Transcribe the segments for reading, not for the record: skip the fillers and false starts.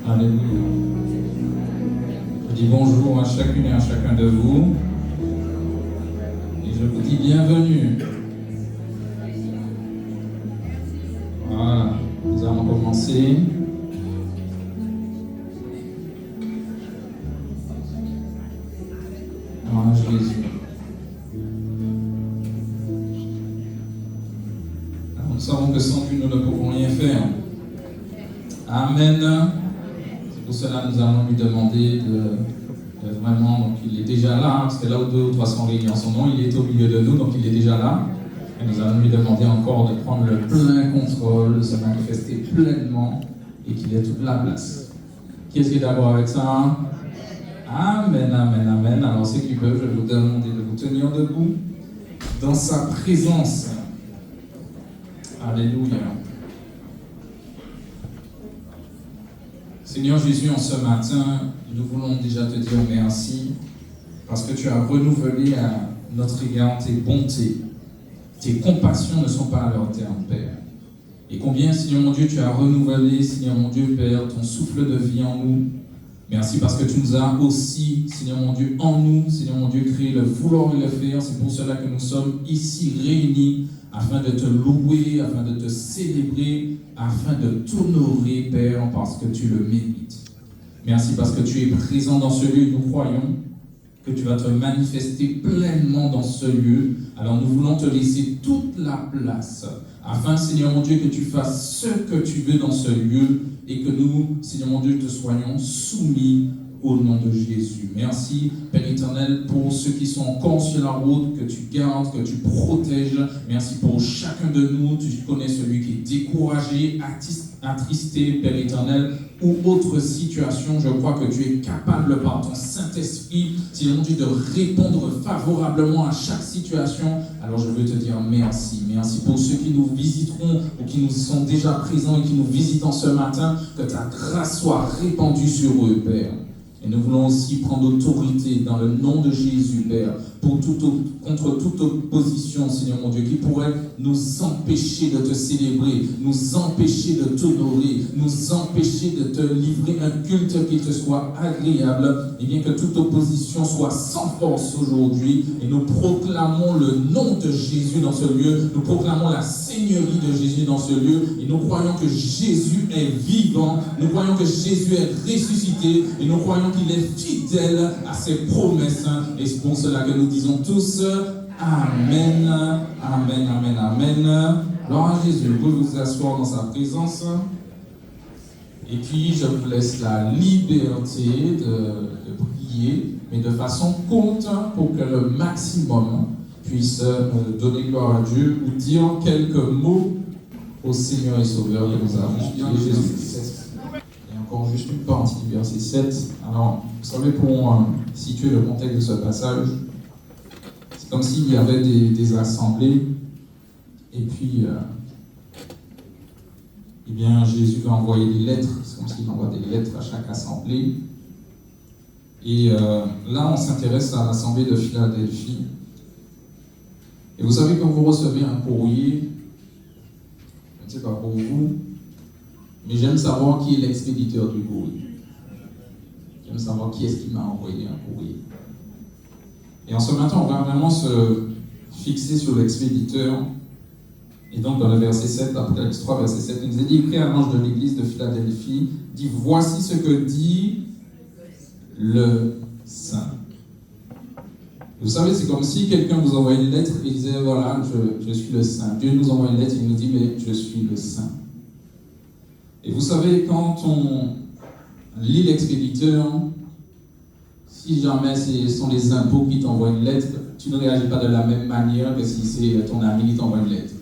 Alléluia. Je dis bonjour à chacune et à chacun de vous. Et je vous dis bienvenue. Voilà, nous allons commencer. Gloire à Jésus. Alors, nous savons que sans lui, nous ne pouvons rien faire. Amen. C'est pour cela que nous allons lui demander de vraiment, donc il est déjà là, parce que là où 2 ou 3 sont réunis en son nom, il est au milieu de nous, donc il est déjà là. Et nous allons lui demander encore de prendre le plein contrôle, de se manifester pleinement et qu'il ait toute la place. Qui est-ce qui est d'accord avec ça? Amen, amen, amen. Alors ceux qui peuvent, je vais vous demander de vous tenir debout dans sa présence. Alléluia. Seigneur Jésus, en ce matin, nous voulons déjà te dire merci parce que tu as renouvelé à notre égard tes bontés. Tes compassions ne sont pas à leur terme, Père. Et combien, Seigneur mon Dieu, tu as renouvelé, Seigneur mon Dieu, Père, ton souffle de vie en nous. Merci parce que tu nous as aussi, Seigneur mon Dieu, en nous, Seigneur mon Dieu, créé le vouloir et le faire. C'est pour cela que nous sommes ici réunis afin de te louer, afin de te célébrer, afin de t'honorer, Père, parce que tu le mérites. Merci parce que tu es présent dans ce lieu. Nous croyons que tu vas te manifester pleinement dans ce lieu. Alors nous voulons te laisser toute la place, afin, Seigneur mon Dieu, que tu fasses ce que tu veux dans ce lieu et que nous, Seigneur mon Dieu, te soyons soumis au nom de Jésus. Merci, Père éternel, pour ceux qui sont encore sur la route, que tu gardes, que tu protèges. Merci pour chacun de nous. Tu connais celui qui est découragé, attristé, Père éternel, ou autre situation. Je crois que tu es capable par ton Saint-Esprit, Seigneur mon Dieu, de répondre favorablement à chaque situation. Alors je veux te dire merci. Merci pour ceux qui nous visiteront ou qui nous sont déjà présents et qui nous visitent en ce matin. Que ta grâce soit répandue sur eux, Père. Et nous voulons aussi prendre autorité dans le nom de Jésus, Père, contre toute opposition, Seigneur mon Dieu, qui pourrait nous empêcher de te célébrer, nous empêcher de t'honorer, nous empêcher de te livrer un culte qui te soit agréable. Et bien que toute opposition soit sans force aujourd'hui. Et nous proclamons le nom de Jésus dans ce lieu. Nous proclamons la Seigneurie de Jésus dans ce lieu. Et nous croyons que Jésus est vivant. Nous croyons que Jésus est ressuscité. Et nous croyons qu'il est fidèle à ses promesses. Et c'est pour cela que nous disons tous Amen, Amen, Amen, Amen. Gloire à Jésus. Vous pouvez vous asseoir dans sa présence. Et puis, je vous laisse la liberté de prier, mais de façon courte pour que le maximum puisse donner gloire à Dieu ou dire quelques mots au Seigneur et Sauveur que nous avons, Jésus-Christ. Encore juste une partie du verset 7. Alors, vous savez, pour situer le contexte de ce passage, c'est comme s'il y avait des assemblées, et puis, eh bien, Jésus va envoyer des lettres. C'est comme s'il envoie des lettres à chaque assemblée. Et là, on s'intéresse à l'assemblée de Philadelphie. Et vous savez, quand vous recevez un courrier, je ne sais pas pour vous, mais j'aime savoir qui est l'expéditeur du courrier. J'aime savoir qui est-ce qui m'a envoyé un courrier. Et en ce matin, on va vraiment se fixer sur l'expéditeur. Et donc, dans le verset 7, Apocalypse 3, verset 7, il nous est dit, écrit à l'ange de l'église de Philadelphie, dit, voici ce que dit le Saint. Vous savez, c'est comme si quelqu'un vous envoyait une lettre et disait, voilà, je suis le Saint. Dieu nous envoie une lettre et il nous dit, mais je suis le Saint. Et vous savez, quand on lit l'expéditeur, si jamais ce sont les impôts qui t'envoient une lettre, tu ne réagis pas de la même manière que si c'est ton ami qui t'envoie une lettre.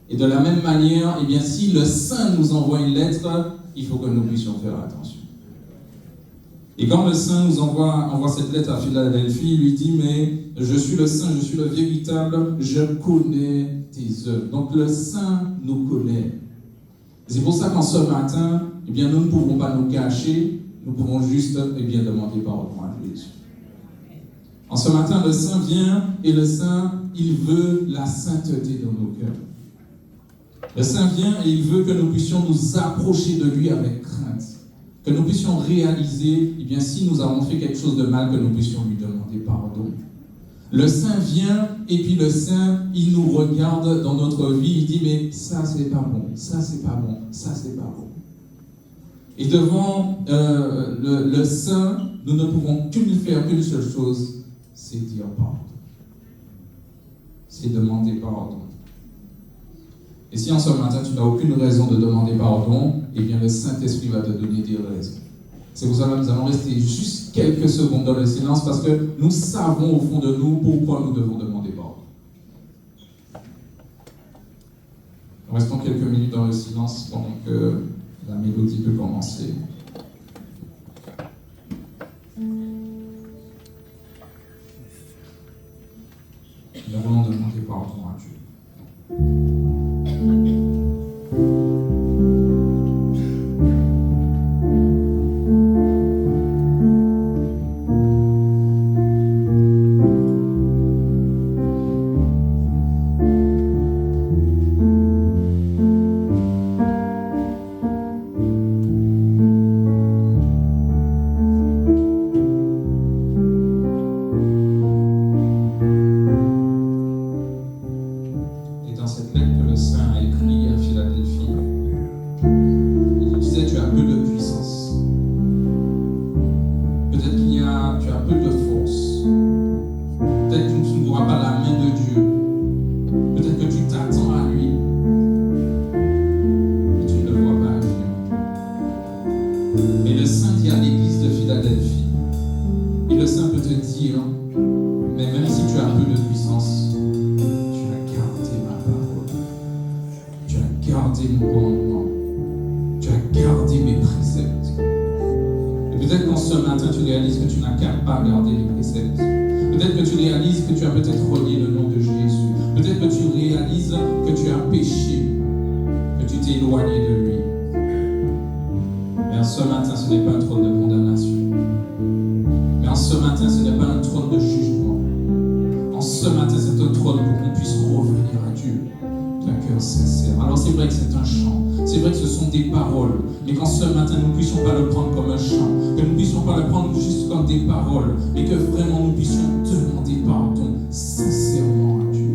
Et de la même manière, eh bien, si le Saint nous envoie une lettre, il faut que nous puissions faire attention. Et quand le Saint nous envoie cette lettre à Philadelphie, il lui dit, mais je suis le Saint, je suis le véritable, je connais tes œuvres. Donc le Saint nous connaît. C'est pour ça qu'en ce matin, eh bien, nous ne pouvons pas nous cacher, nous pouvons juste eh bien, demander pardon à Jésus. En ce matin, le Saint vient et le Saint, il veut la sainteté dans nos cœurs. Le Saint vient et il veut que nous puissions nous approcher de lui avec crainte. Que nous puissions réaliser, eh bien, si nous avons fait quelque chose de mal, que nous puissions lui demander pardon. Le Saint vient, et puis le Saint, il nous regarde dans notre vie, il dit, mais ça c'est pas bon, ça c'est pas bon, ça c'est pas bon. Et devant le Saint, nous ne pouvons faire qu'une seule chose, c'est dire pardon. C'est demander pardon. Et si en ce matin tu n'as aucune raison de demander pardon, eh bien le Saint-Esprit va te donner des raisons. C'est pour ça que nous allons rester juste quelques secondes dans le silence parce que nous savons au fond de nous pourquoi nous devons demander pardon. Restons quelques minutes dans le silence pendant que la mélodie peut commencer. Nous voulons demander pardon à Dieu. Et que vraiment nous puissions demander pardon sincèrement à Dieu.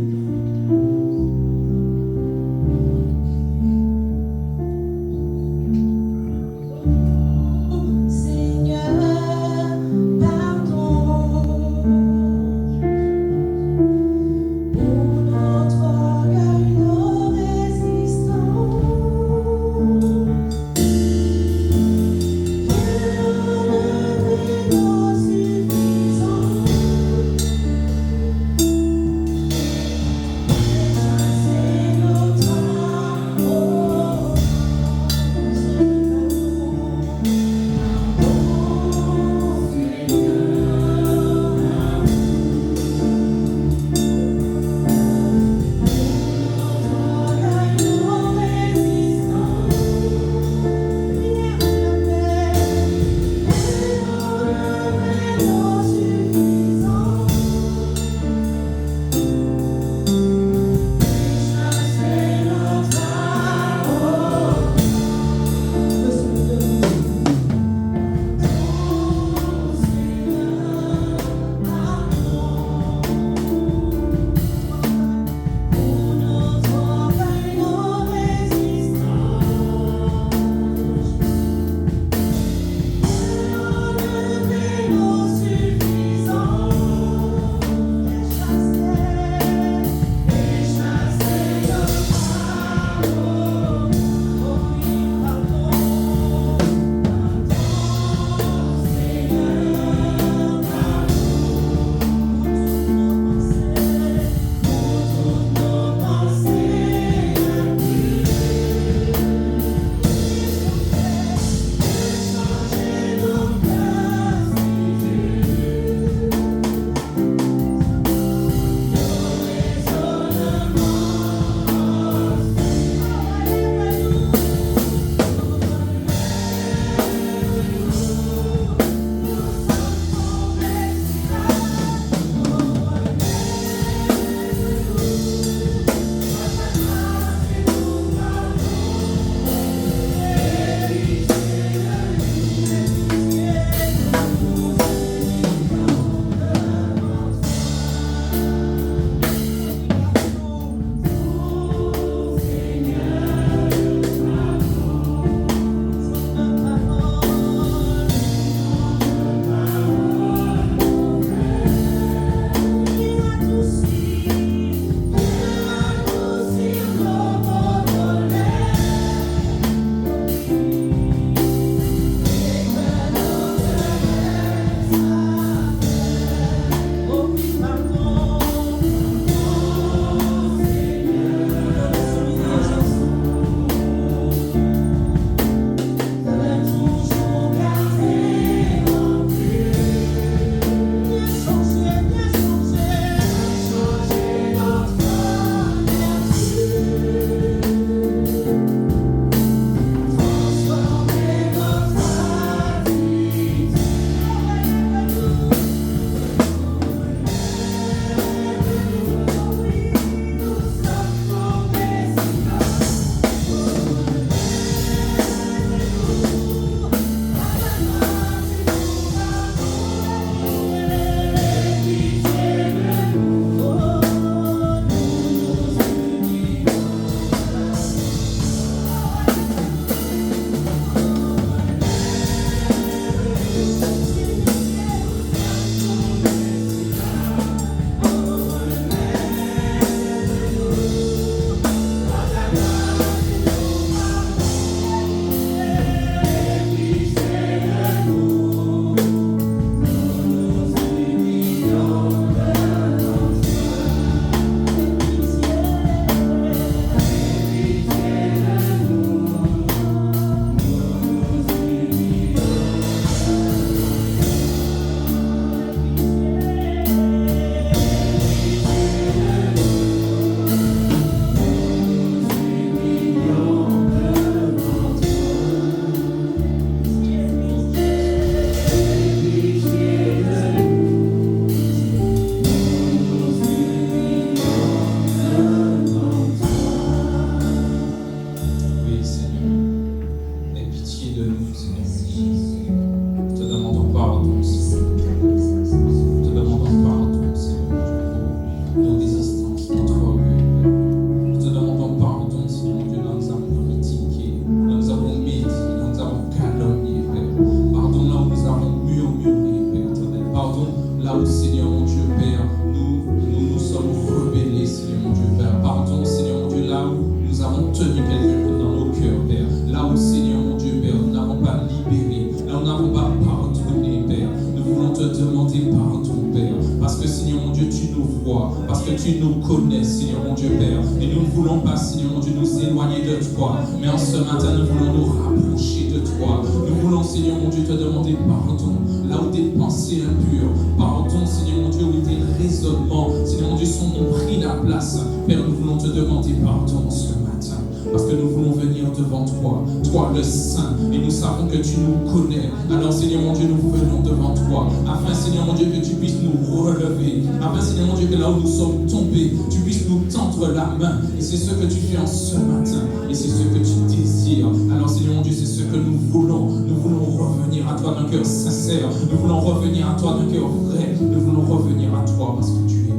Seigneur, quelqu'un dans nos cœurs, Père. Là où, Seigneur, mon Dieu, Père, nous n'avons pas libéré, là où nous n'avons pas pardonné, Père. Nous voulons te demander pardon, Père. Parce que, Seigneur, mon Dieu, tu nous vois, parce que tu nous connais, Seigneur, mon Dieu, Père. Et nous ne voulons pas, Seigneur, mon Dieu, nous éloigner de toi. Mais en ce matin, nous voulons nous rapprocher de toi. Nous voulons, Seigneur, mon Dieu, te demander pardon. Là où tes pensées impures, pardon, Seigneur, mon Dieu, où tes raisonnements, Seigneur, mon Dieu, ont pris la place. Père, nous voulons te demander pardon ce matin. Parce que nous voulons venir devant toi, toi le Saint, et nous savons que tu nous connais. Alors Seigneur mon Dieu, nous venons devant toi, afin Seigneur mon Dieu que tu puisses nous relever, afin Seigneur mon Dieu que là où nous sommes tombés, tu puisses nous tendre la main. Et c'est ce que tu fais en ce matin, et c'est ce que tu désires. Alors Seigneur mon Dieu, c'est ce que nous voulons. Nous voulons revenir à toi d'un cœur sincère, nous voulons revenir à toi d'un cœur vrai, nous voulons revenir à toi parce que tu es Dieu.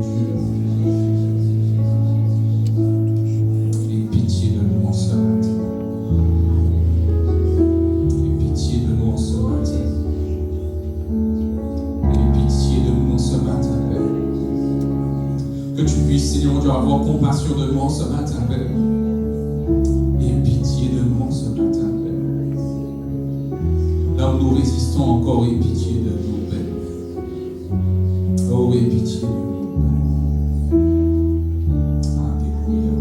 Seigneur mon Dieu, avoir compassion de nous ce matin, Père. Et pitié de nous ce matin, Père. Là où nous résistons encore, et pitié de nous, Père. Oh, et pitié de nous, Père. Alléluia.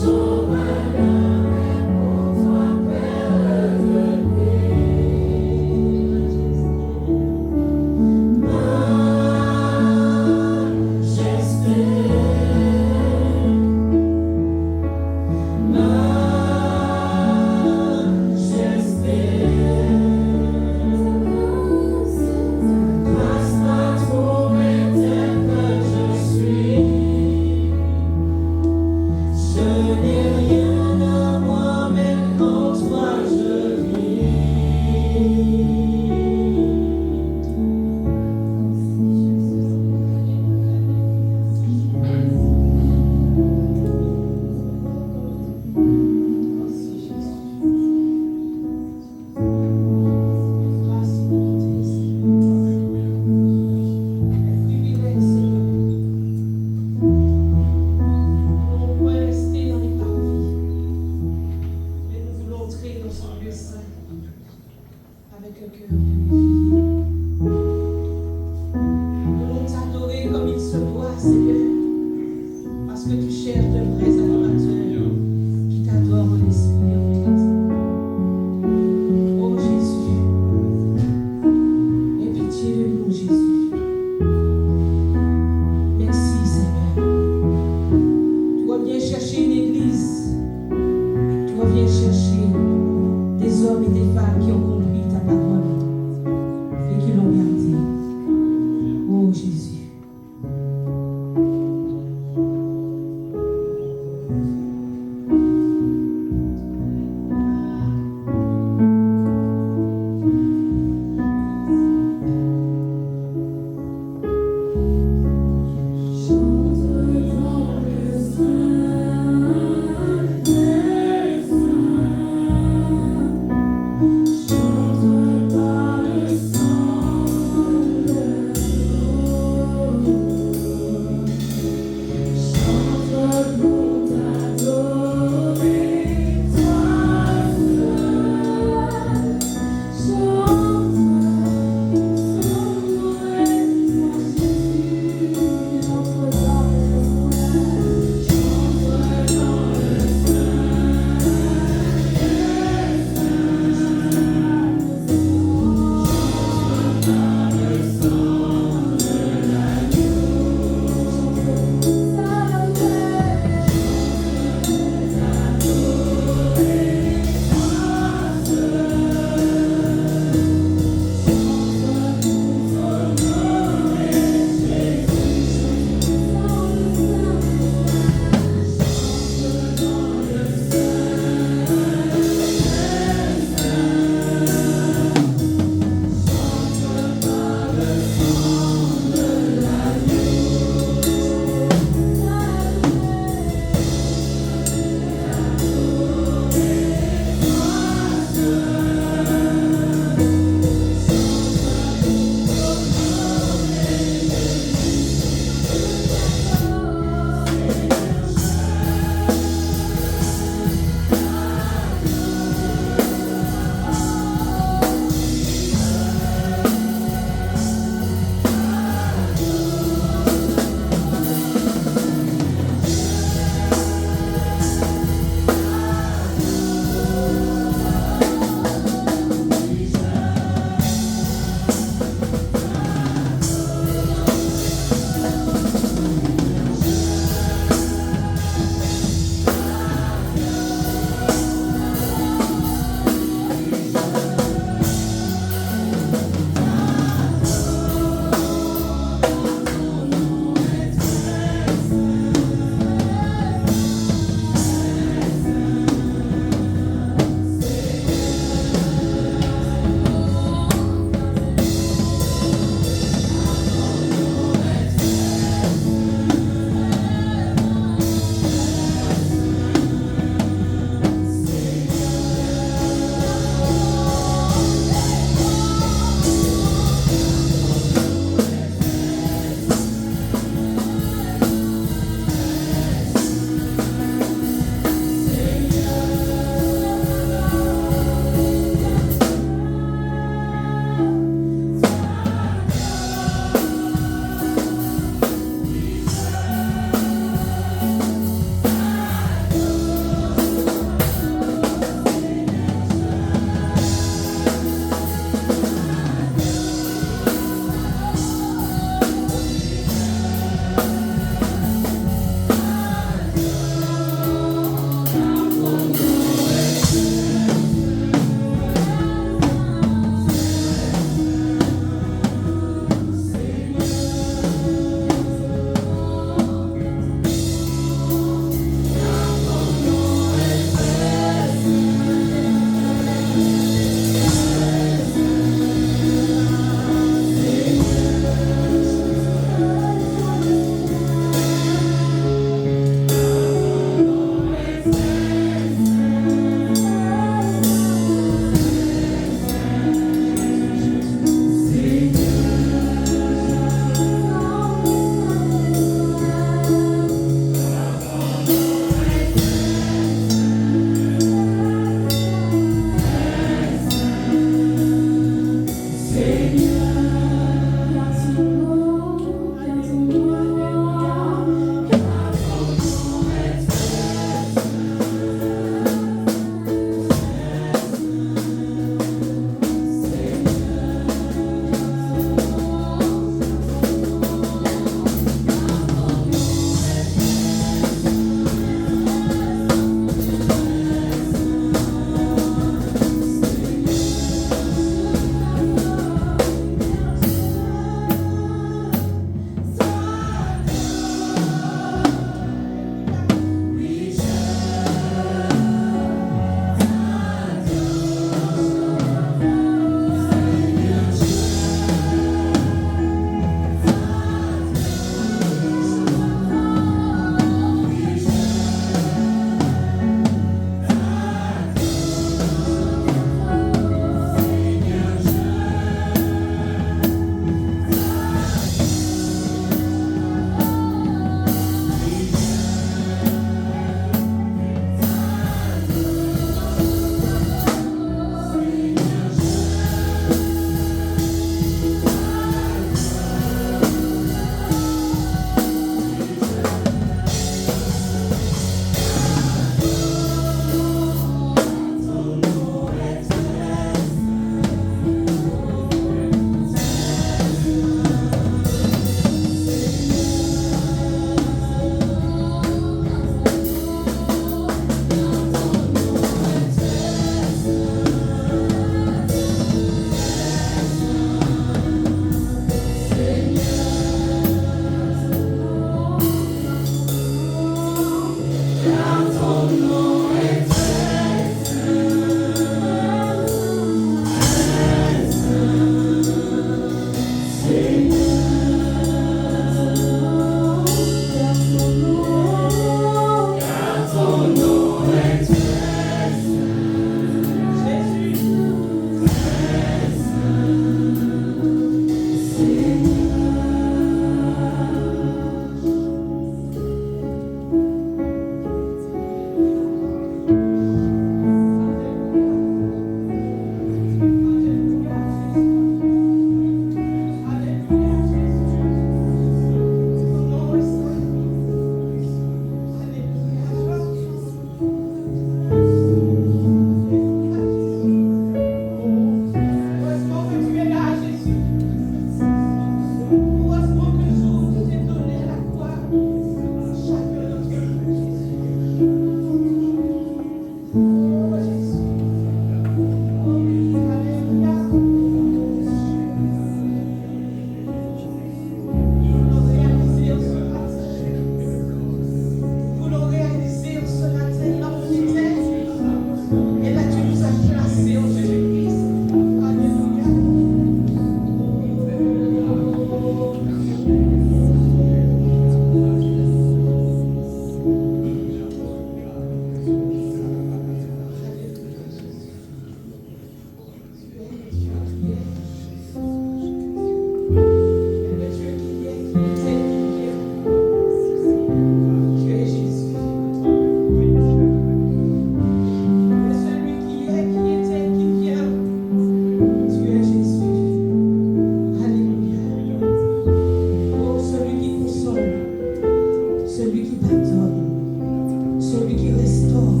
celui qui pardonne, celui qui restaure,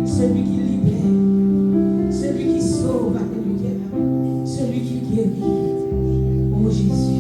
celui qui libère, celui qui sauve, alléluia, celui qui guérit. Oh Jésus.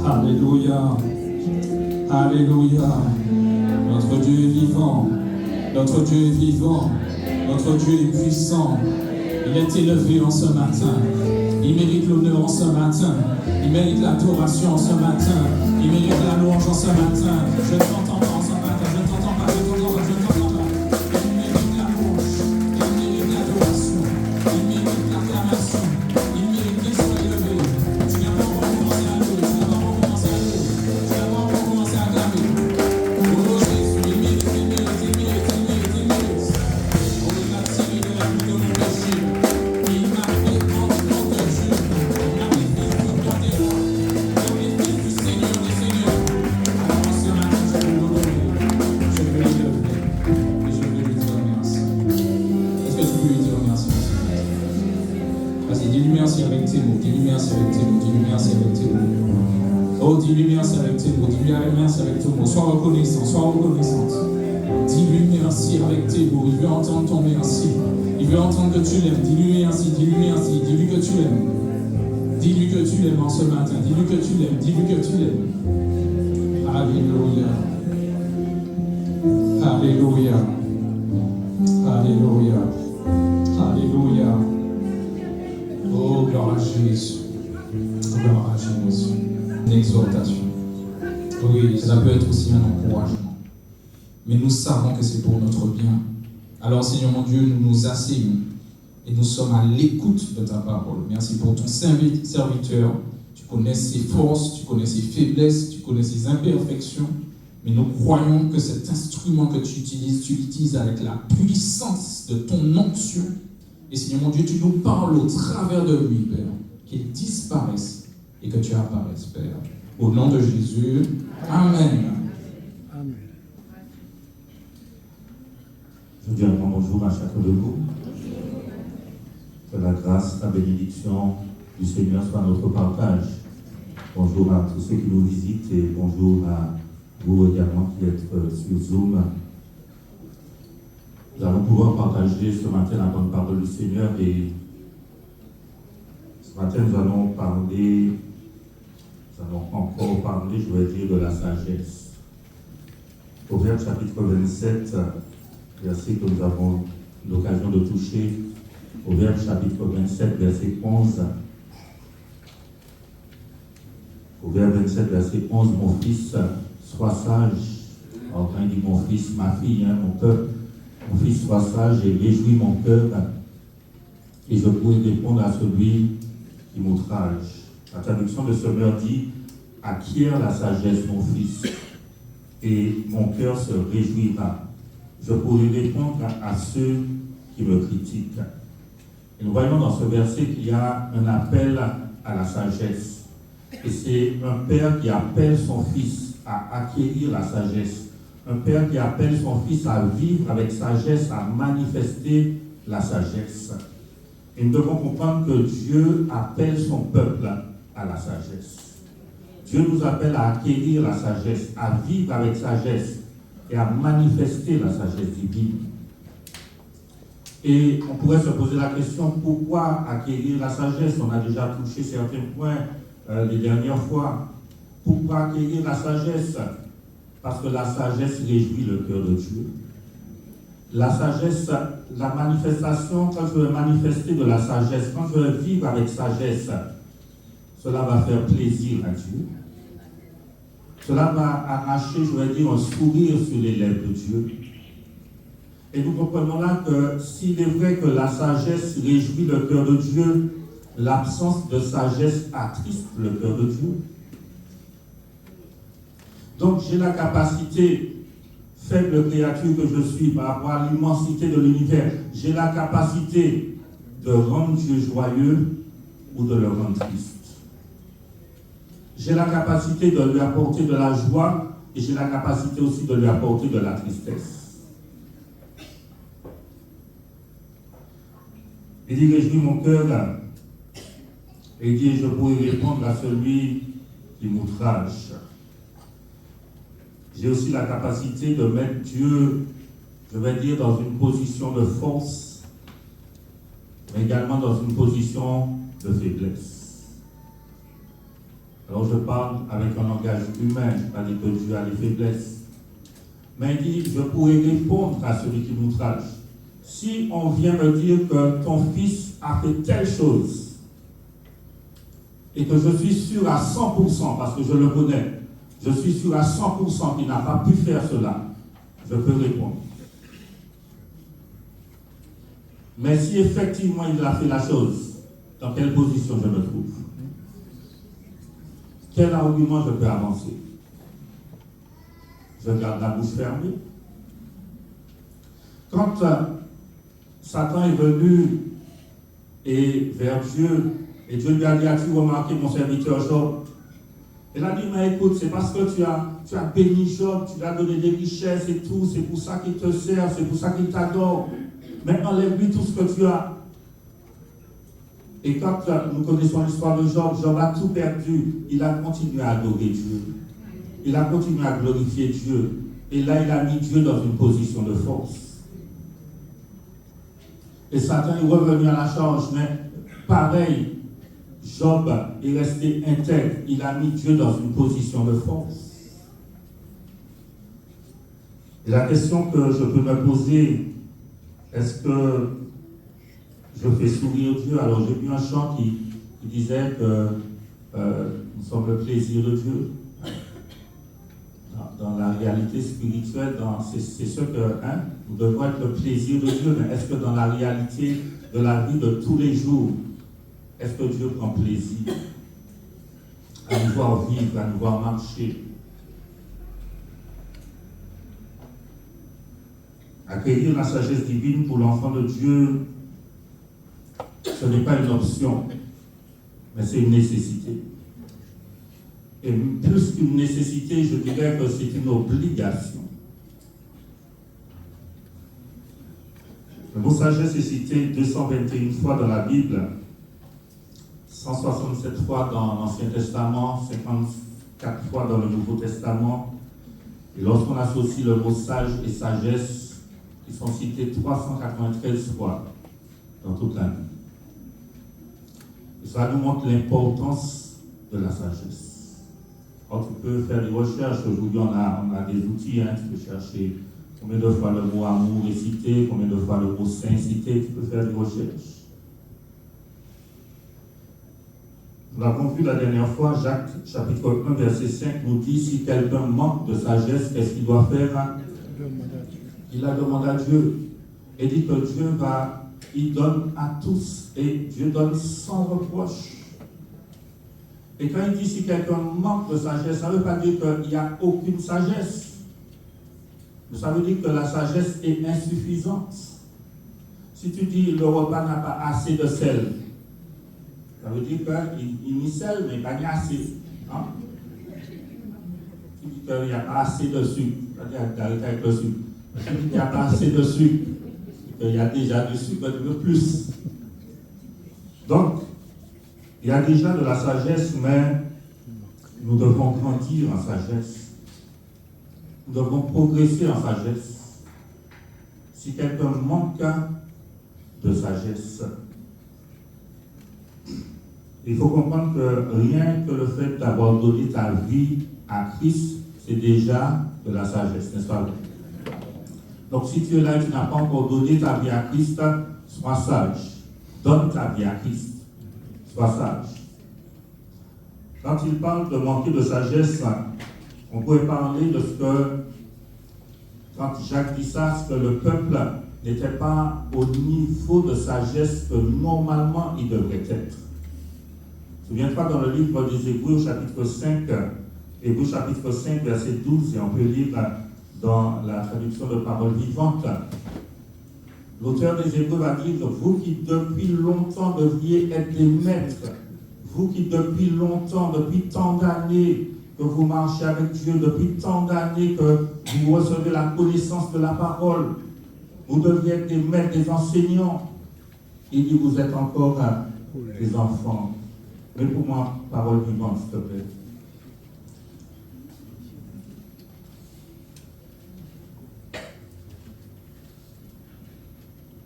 Alléluia. Alléluia. Notre Dieu est vivant. Notre Dieu est vivant. Notre Dieu est puissant. Il est élevé en ce matin. Il mérite l'honneur en ce matin. Il mérite l'adoration en ce matin. Il mérite la louange en ce matin. Je ne t'entends pas en ce matin. Je ne t'entends pas. Je ne t'entends pas. Je ne t'entends pas. Il mérite la louange. Il mérite l'adoration. Il mérite l'acclamation. Il mérite qu'il soit élevé. Tu n'as pas encore commencé à louer. Tu n'as pas encore commencé à louer. Tu n'as pas encore commencé à acclamer. Oh Jésus, il mérite, il mérite, il mérite, il mérite, il mérite. Oh, il m'a tiré de la pluie de mon péché. Il m'a fait enfant de Dieu. Il m'a fait fils du roi des rois. Il m'a fait fils du Seigneur des seigneurs. Alors ce matin, je veux l'honorer. Je veux l'élever. Et je veux lui dire merci. Est-ce que tu peux lui dire merci? Vas-y, dis-lui merci avec tes mots. Dis-lui merci avec tes mots. Dis-lui merci avec tes mots. Oh, dis-lui merci avec tes mots. Dis-lui merci avec tes mots. Sois reconnaissant. Sois reconnaissante. Dis-lui merci avec tes mots. Il veut entendre ton merci. Il veut entendre que tu l'aimes. Dis-lui merci. Dis-lui merci. Dis-lui que tu l'aimes. Dis-lui que tu l'aimes en ce matin. Dis-lui que tu l'aimes. Dis-lui que tu l'aimes. Alléluia. Alléluia. Alléluia. Alléluia. Oh, gloire à Jésus. Gloire à Jésus. Une exhortation. Oui, ça peut être aussi un encouragement. Mais nous savons que c'est pour notre bien. Alors, Seigneur mon Dieu, nous nous asseyons et nous sommes à l'écoute de ta parole. Merci pour ton serviteur. Tu connais ses forces, tu connais ses faiblesses, tu connais ses imperfections. Mais nous croyons que cet instrument que tu l'utilises avec la puissance de ton onction. Et Seigneur mon Dieu, tu nous parles au travers de lui, Père, qu'il disparaisse et que tu apparaisses, Père. Au nom de Jésus, Amen. Amen. Je dis un grand bonjour à chacun de vous. Que la grâce, la bénédiction du Seigneur soit notre partage. Bonjour à tous ceux qui nous visitent et bonjour à vous également qui êtes sur Zoom. Nous allons pouvoir partager ce matin la bonne parole du Seigneur et ce matin nous allons encore parler, je vais dire, de la sagesse. Proverbe chapitre 27, verset que nous avons l'occasion de toucher. Proverbe chapitre 27, verset 11. Proverbe 27, verset 11, mon fils, sois sage. Alors quand il dit mon fils, ma fille, mon cœur, mon fils, sois sage et réjouis mon cœur, et je pourrai répondre à celui qui m'outrage. La traduction de ce verset dit, acquiert la sagesse, mon fils, et mon cœur se réjouira. Je pourrai répondre à ceux qui me critiquent. Et nous voyons dans ce verset qu'il y a un appel à la sagesse. Et c'est un père qui appelle son fils à acquérir la sagesse. Un père qui appelle son fils à vivre avec sagesse, à manifester la sagesse. Et nous devons comprendre que Dieu appelle son peuple à la sagesse. Dieu nous appelle à acquérir la sagesse, à vivre avec sagesse et à manifester la sagesse divine. Et on pourrait se poser la question, pourquoi acquérir la sagesse? On a déjà touché certains points les dernières fois. Pourquoi acquérir la sagesse? Parce que la sagesse réjouit le cœur de Dieu. La sagesse, la manifestation, quand je veux manifester de la sagesse, quand je veux vivre avec sagesse, cela va faire plaisir à Dieu. Cela va arracher, je vais dire, un sourire sur les lèvres de Dieu. Et nous comprenons là que s'il est vrai que la sagesse réjouit le cœur de Dieu, l'absence de sagesse attriste le cœur de Dieu. Donc j'ai la capacité, faible créature que je suis par rapport à l'immensité de l'univers, j'ai la capacité de rendre Dieu joyeux ou de le rendre triste. J'ai la capacité de lui apporter de la joie et j'ai la capacité aussi de lui apporter de la tristesse. Il dit, réjouis mon cœur, et il dit, je pourrais répondre à celui qui m'outrage. J'ai aussi la capacité de mettre Dieu, je vais dire, dans une position de force, mais également dans une position de faiblesse. Alors je parle avec un langage humain, je ne pas dire que Dieu a des faiblesses. Mais il dit, je pourrais répondre à celui qui m'outrage. Si on vient me dire que ton fils a fait telle chose, et que je suis sûr à 100%, parce que je le connais, je suis sûr à 100% qu'il n'a pas pu faire cela, je peux répondre. Mais si effectivement il a fait la chose, dans quelle position je me trouve? Quel argument je peux avancer? Je garde la bouche fermée. Quand Satan est venu vers Dieu, et Dieu lui a dit, as-tu remarqué mon serviteur Job? Il a dit, mais écoute, c'est parce que tu as béni Job, tu lui as donné des richesses et tout, c'est pour ça qu'il te sert, c'est pour ça qu'il t'adore. Mais enlève-lui tout ce que tu as. Et quand nous connaissons l'histoire de Job, Job a tout perdu. Il a continué à adorer Dieu. Il a continué à glorifier Dieu. Et là, il a mis Dieu dans une position de force. Et Satan est revenu à la charge, mais pareil, Job est resté intègre. Il a mis Dieu dans une position de force. Et la question que je peux me poser, est-ce que je fais sourire Dieu? Alors j'ai vu un chant qui disait que nous sommes le plaisir de Dieu. Dans la réalité spirituelle, c'est ce que nous devons être le plaisir de Dieu, mais est-ce que dans la réalité de la vie de tous les jours, est-ce que Dieu prend plaisir à nous voir vivre, à nous voir marcher? Accueillir la sagesse divine pour l'enfant de Dieu, ce n'est pas une option, mais c'est une nécessité. Et plus qu'une nécessité, je dirais que c'est une obligation. Le mot sagesse est cité 221 fois dans la Bible, 167 fois dans l'Ancien Testament, 54 fois dans le Nouveau Testament. Et lorsqu'on associe le mot sage et sagesse, ils sont cités 393 fois dans toute la Bible. Et ça nous montre l'importance de la sagesse. Alors, tu peux faire des recherches. Aujourd'hui, on a des outils. Tu peux chercher combien de fois le mot amour est cité, combien de fois le mot saint est cité. Tu peux faire des recherches. Nous l'avons vu la dernière fois, Jacques, chapitre 1, verset 5, nous dit, si quelqu'un manque de sagesse, qu'est-ce qu'il doit faire? Il la demande à Dieu. Et dit que Dieu il donne à tous. Et Dieu donne sans reproche. Et quand il dit si quelqu'un manque de sagesse, ça ne veut pas dire qu'il n'y a aucune sagesse. Mais ça veut dire que la sagesse est insuffisante. Si tu dis le repas n'a pas assez de sel, ça veut dire qu'il met sel, mais il n'y a pas assez. Hein? Tu dis qu'il n'y a pas assez de sucre, c'est-à-dire d'arrêter avec le sucre. Tu dis qu'il n'y a pas assez de sucre, qu'il y a déjà du sucre, tu veux plus. Donc, il y a déjà de la sagesse, mais nous devons grandir en sagesse. Nous devons progresser en sagesse. Si quelqu'un manque de sagesse, il faut comprendre que rien que le fait d'avoir donné ta vie à Christ, c'est déjà de la sagesse, n'est-ce pas? Donc si tu es là et tu n'as pas encore donné ta vie à Christ, sois sage. Donne ta vie à Christ. Sois sage. Quand il parle de manquer de sagesse, on pourrait parler de ce que, quand Jacques dit ça, ce que le peuple n'était pas au niveau de sagesse que normalement il devrait être. Souviens-toi dans le livre des Hébreux, chapitre 5, Hébreux chapitre 5, verset 12, et on peut lire dans la traduction de Parole vivante. L'auteur des Hébreux va dire, vous qui depuis longtemps devriez être des maîtres, vous qui depuis longtemps, depuis tant d'années que vous marchez avec Dieu, depuis tant d'années que vous recevez la connaissance de la parole, vous devriez être des maîtres, des enseignants. Il dit, vous êtes encore des enfants. Mais pour moi, parole vivante, s'il te plaît.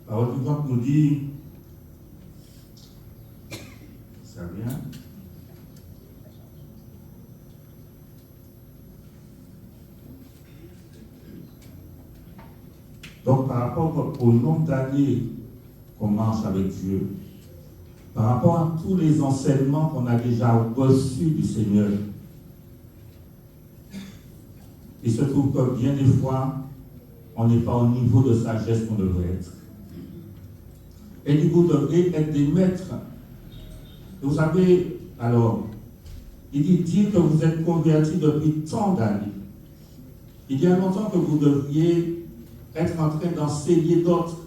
Parole vivante nous dit, ça vient. Donc, par rapport au nombre d'années qu'on marche avec Dieu, par rapport à tous les enseignements qu'on a déjà reçus du Seigneur, il se trouve que bien des fois, on n'est pas au niveau de sagesse qu'on devrait être. Et vous devrez être des maîtres. Et vous savez, alors, il dit dire que vous êtes convertis depuis tant d'années. Il y a longtemps que vous devriez être en train d'enseigner d'autres.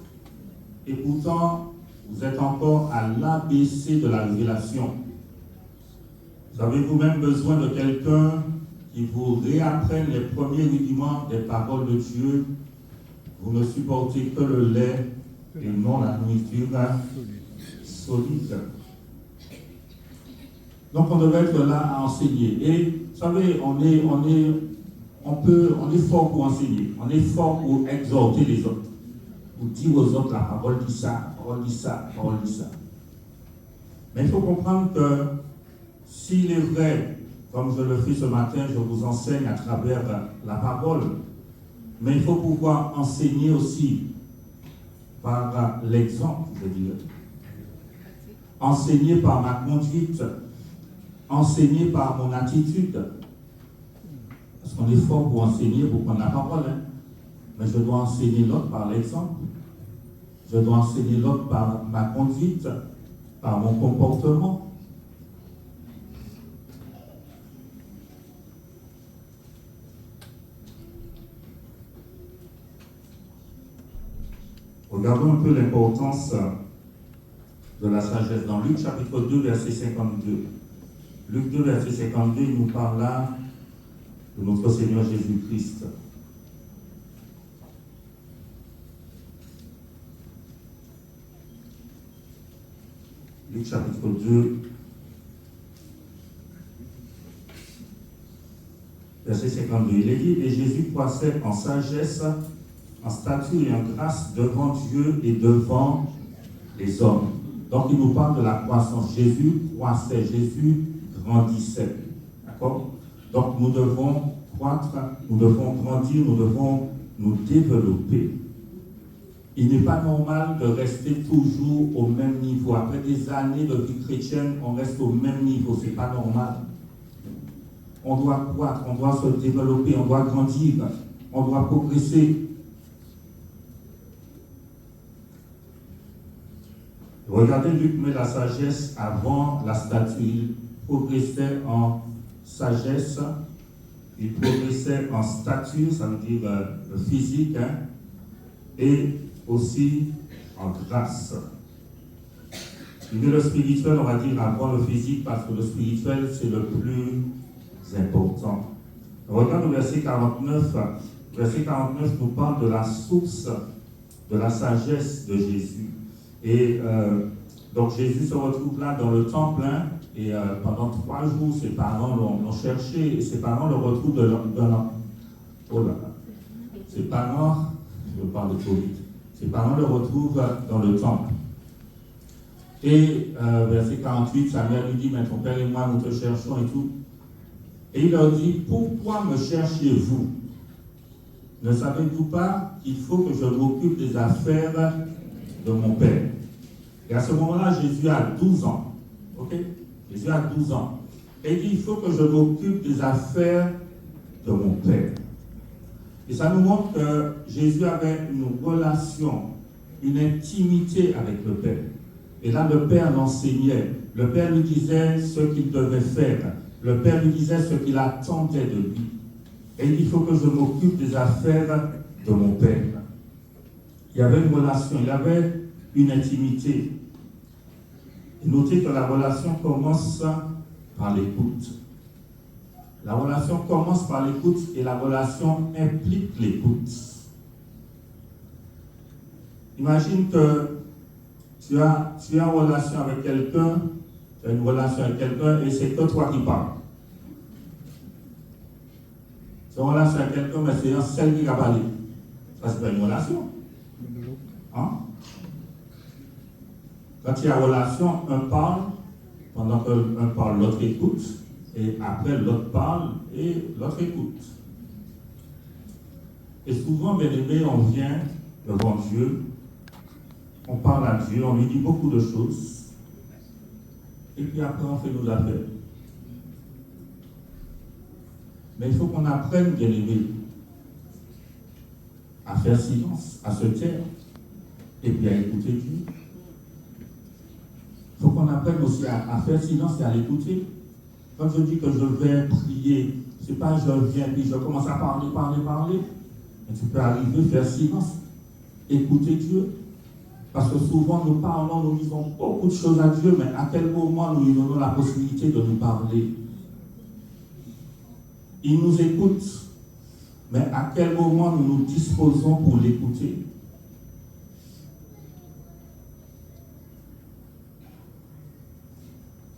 Et pourtant, vous êtes encore à l'ABC de la révélation. Vous avez vous-même besoin de quelqu'un qui vous réapprenne les premiers rudiments des paroles de Dieu. Vous ne supportez que le lait et non la nourriture solide. Donc on devrait être là à enseigner. Et vous savez, on est fort pour enseigner. On est fort pour exhorter les autres. Pour dire aux autres la parole dit ça, la parole dit ça, la parole dit ça. Mais il faut comprendre que s'il est vrai, comme je le fais ce matin, je vous enseigne à travers la parole, mais il faut pouvoir enseigner aussi par l'exemple, je dirais. Enseigner par ma conduite, enseigner par mon attitude. Parce qu'on est fort pour enseigner, pour prendre la parole, hein. Mais je dois enseigner l'autre par l'exemple. Je dois enseigner l'autre par ma conduite, par mon comportement. Regardons un peu l'importance de la sagesse dans Luc chapitre 2, verset 52. Luc 2, verset 52, il nous parle là de notre Seigneur Jésus-Christ. Luc chapitre 2, verset 52. Il est dit, et Jésus croissait en sagesse, en stature et en grâce devant Dieu et devant les hommes. Donc il nous parle de la croissance. Jésus croissait, Jésus grandissait. D'accord? Donc nous devons croître, nous devons grandir, nous devons nous développer. Il n'est pas normal de rester toujours au même niveau. Après des années de vie chrétienne, on reste au même niveau. Ce n'est pas normal. On doit croître, on doit se développer, on doit grandir, on doit progresser. Regardez, Luc met la sagesse avant la stature. Il progressait en sagesse, il progressait en stature, ça veut dire physique, hein, et aussi en grâce. Il met le spirituel, on va dire, avant le physique, parce que le spirituel, c'est le plus important. Regarde le verset 49. Verset 49 nous parle de la source de la sagesse de Jésus. Et Donc Jésus se retrouve là dans le temple, hein, et pendant 3 jours, ses parents l'ont cherché, et ses parents le retrouvent oh là là. Ses parents, je parle trop vite, ses parents le retrouvent dans le temple. Et verset 48, sa mère lui dit, mais ton père et moi, nous te cherchons et tout. Et il leur dit, pourquoi me cherchez-vous? Ne savez-vous pas qu'il faut que je m'occupe des affaires de mon père? Et à ce moment-là, Jésus a 12 ans. Ok? Jésus a 12 ans. Et il dit, il faut que je m'occupe des affaires de mon père. Et ça nous montre que Jésus avait une relation, une intimité avec le Père. Et là, le Père l'enseignait. Le Père lui disait ce qu'il devait faire. Le Père lui disait ce qu'il attendait de lui. Et il dit, il faut que je m'occupe des affaires de mon Père. Il y avait une relation, il y avait une intimité. Et notez que la relation commence par l'écoute. La relation commence par l'écoute et la relation implique l'écoute. Imagine que tu as une relation avec quelqu'un, tu as une relation avec quelqu'un et c'est que toi qui parles. Tu as une relation avec quelqu'un, mais c'est celle qui va parler. Ça, c'est pas une relation. Hein? Quand il y a relation, un parle, pendant qu'un parle, l'autre écoute. Et après, l'autre parle et l'autre écoute. Et souvent, bien aimé, on vient devant Dieu, on parle à Dieu, on lui dit beaucoup de choses, et puis après, on fait nos affaires. Mais il faut qu'on apprenne, bien aimé, à faire silence, à se taire, et puis à écouter Dieu. Il faut qu'on apprenne aussi à faire silence et à l'écouter. Quand je dis que je vais prier, ce n'est pas je viens puis je commence à parler. Mais tu peux arriver, faire silence, écouter Dieu. Parce que souvent nous parlons, nous disons beaucoup de choses à Dieu, mais à quel moment nous lui donnons la possibilité de nous parler? Il nous écoute, mais à quel moment nous nous disposons pour l'écouter?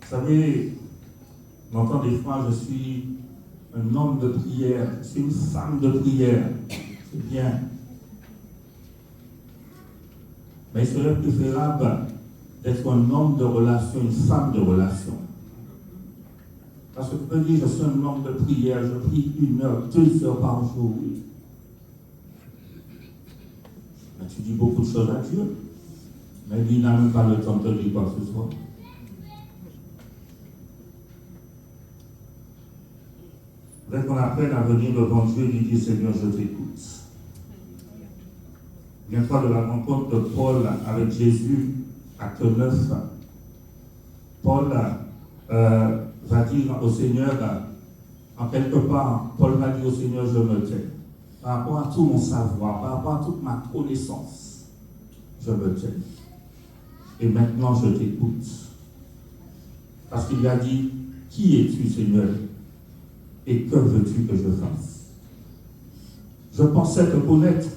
Vous savez, on entend des fois, je suis un homme de prière, je suis une femme de prière. C'est bien. Mais il serait préférable d'être un homme de relation, une femme de relation. Parce que tu peux dire, je suis un homme de prière, je prie 1 heure, 2 heures par jour, oui. Mais tu dis beaucoup de choses à Dieu, mais lui n'a même pas le temps de dire quoi que ce soit. Il faudrait qu'on apprenne à venir devant Dieu et lui dire, Seigneur, je t'écoute. Viens-toi de la rencontre de Paul avec Jésus, acte 9. Paul va dire au Seigneur, en quelque part, Paul va dire au Seigneur, je me tais. Par rapport à tout mon savoir, par rapport à toute ma connaissance, je me tais. Et maintenant, je t'écoute. Parce qu'il a dit, qui es-tu, Seigneur? Et que veux-tu que je fasse? Je pensais te connaître,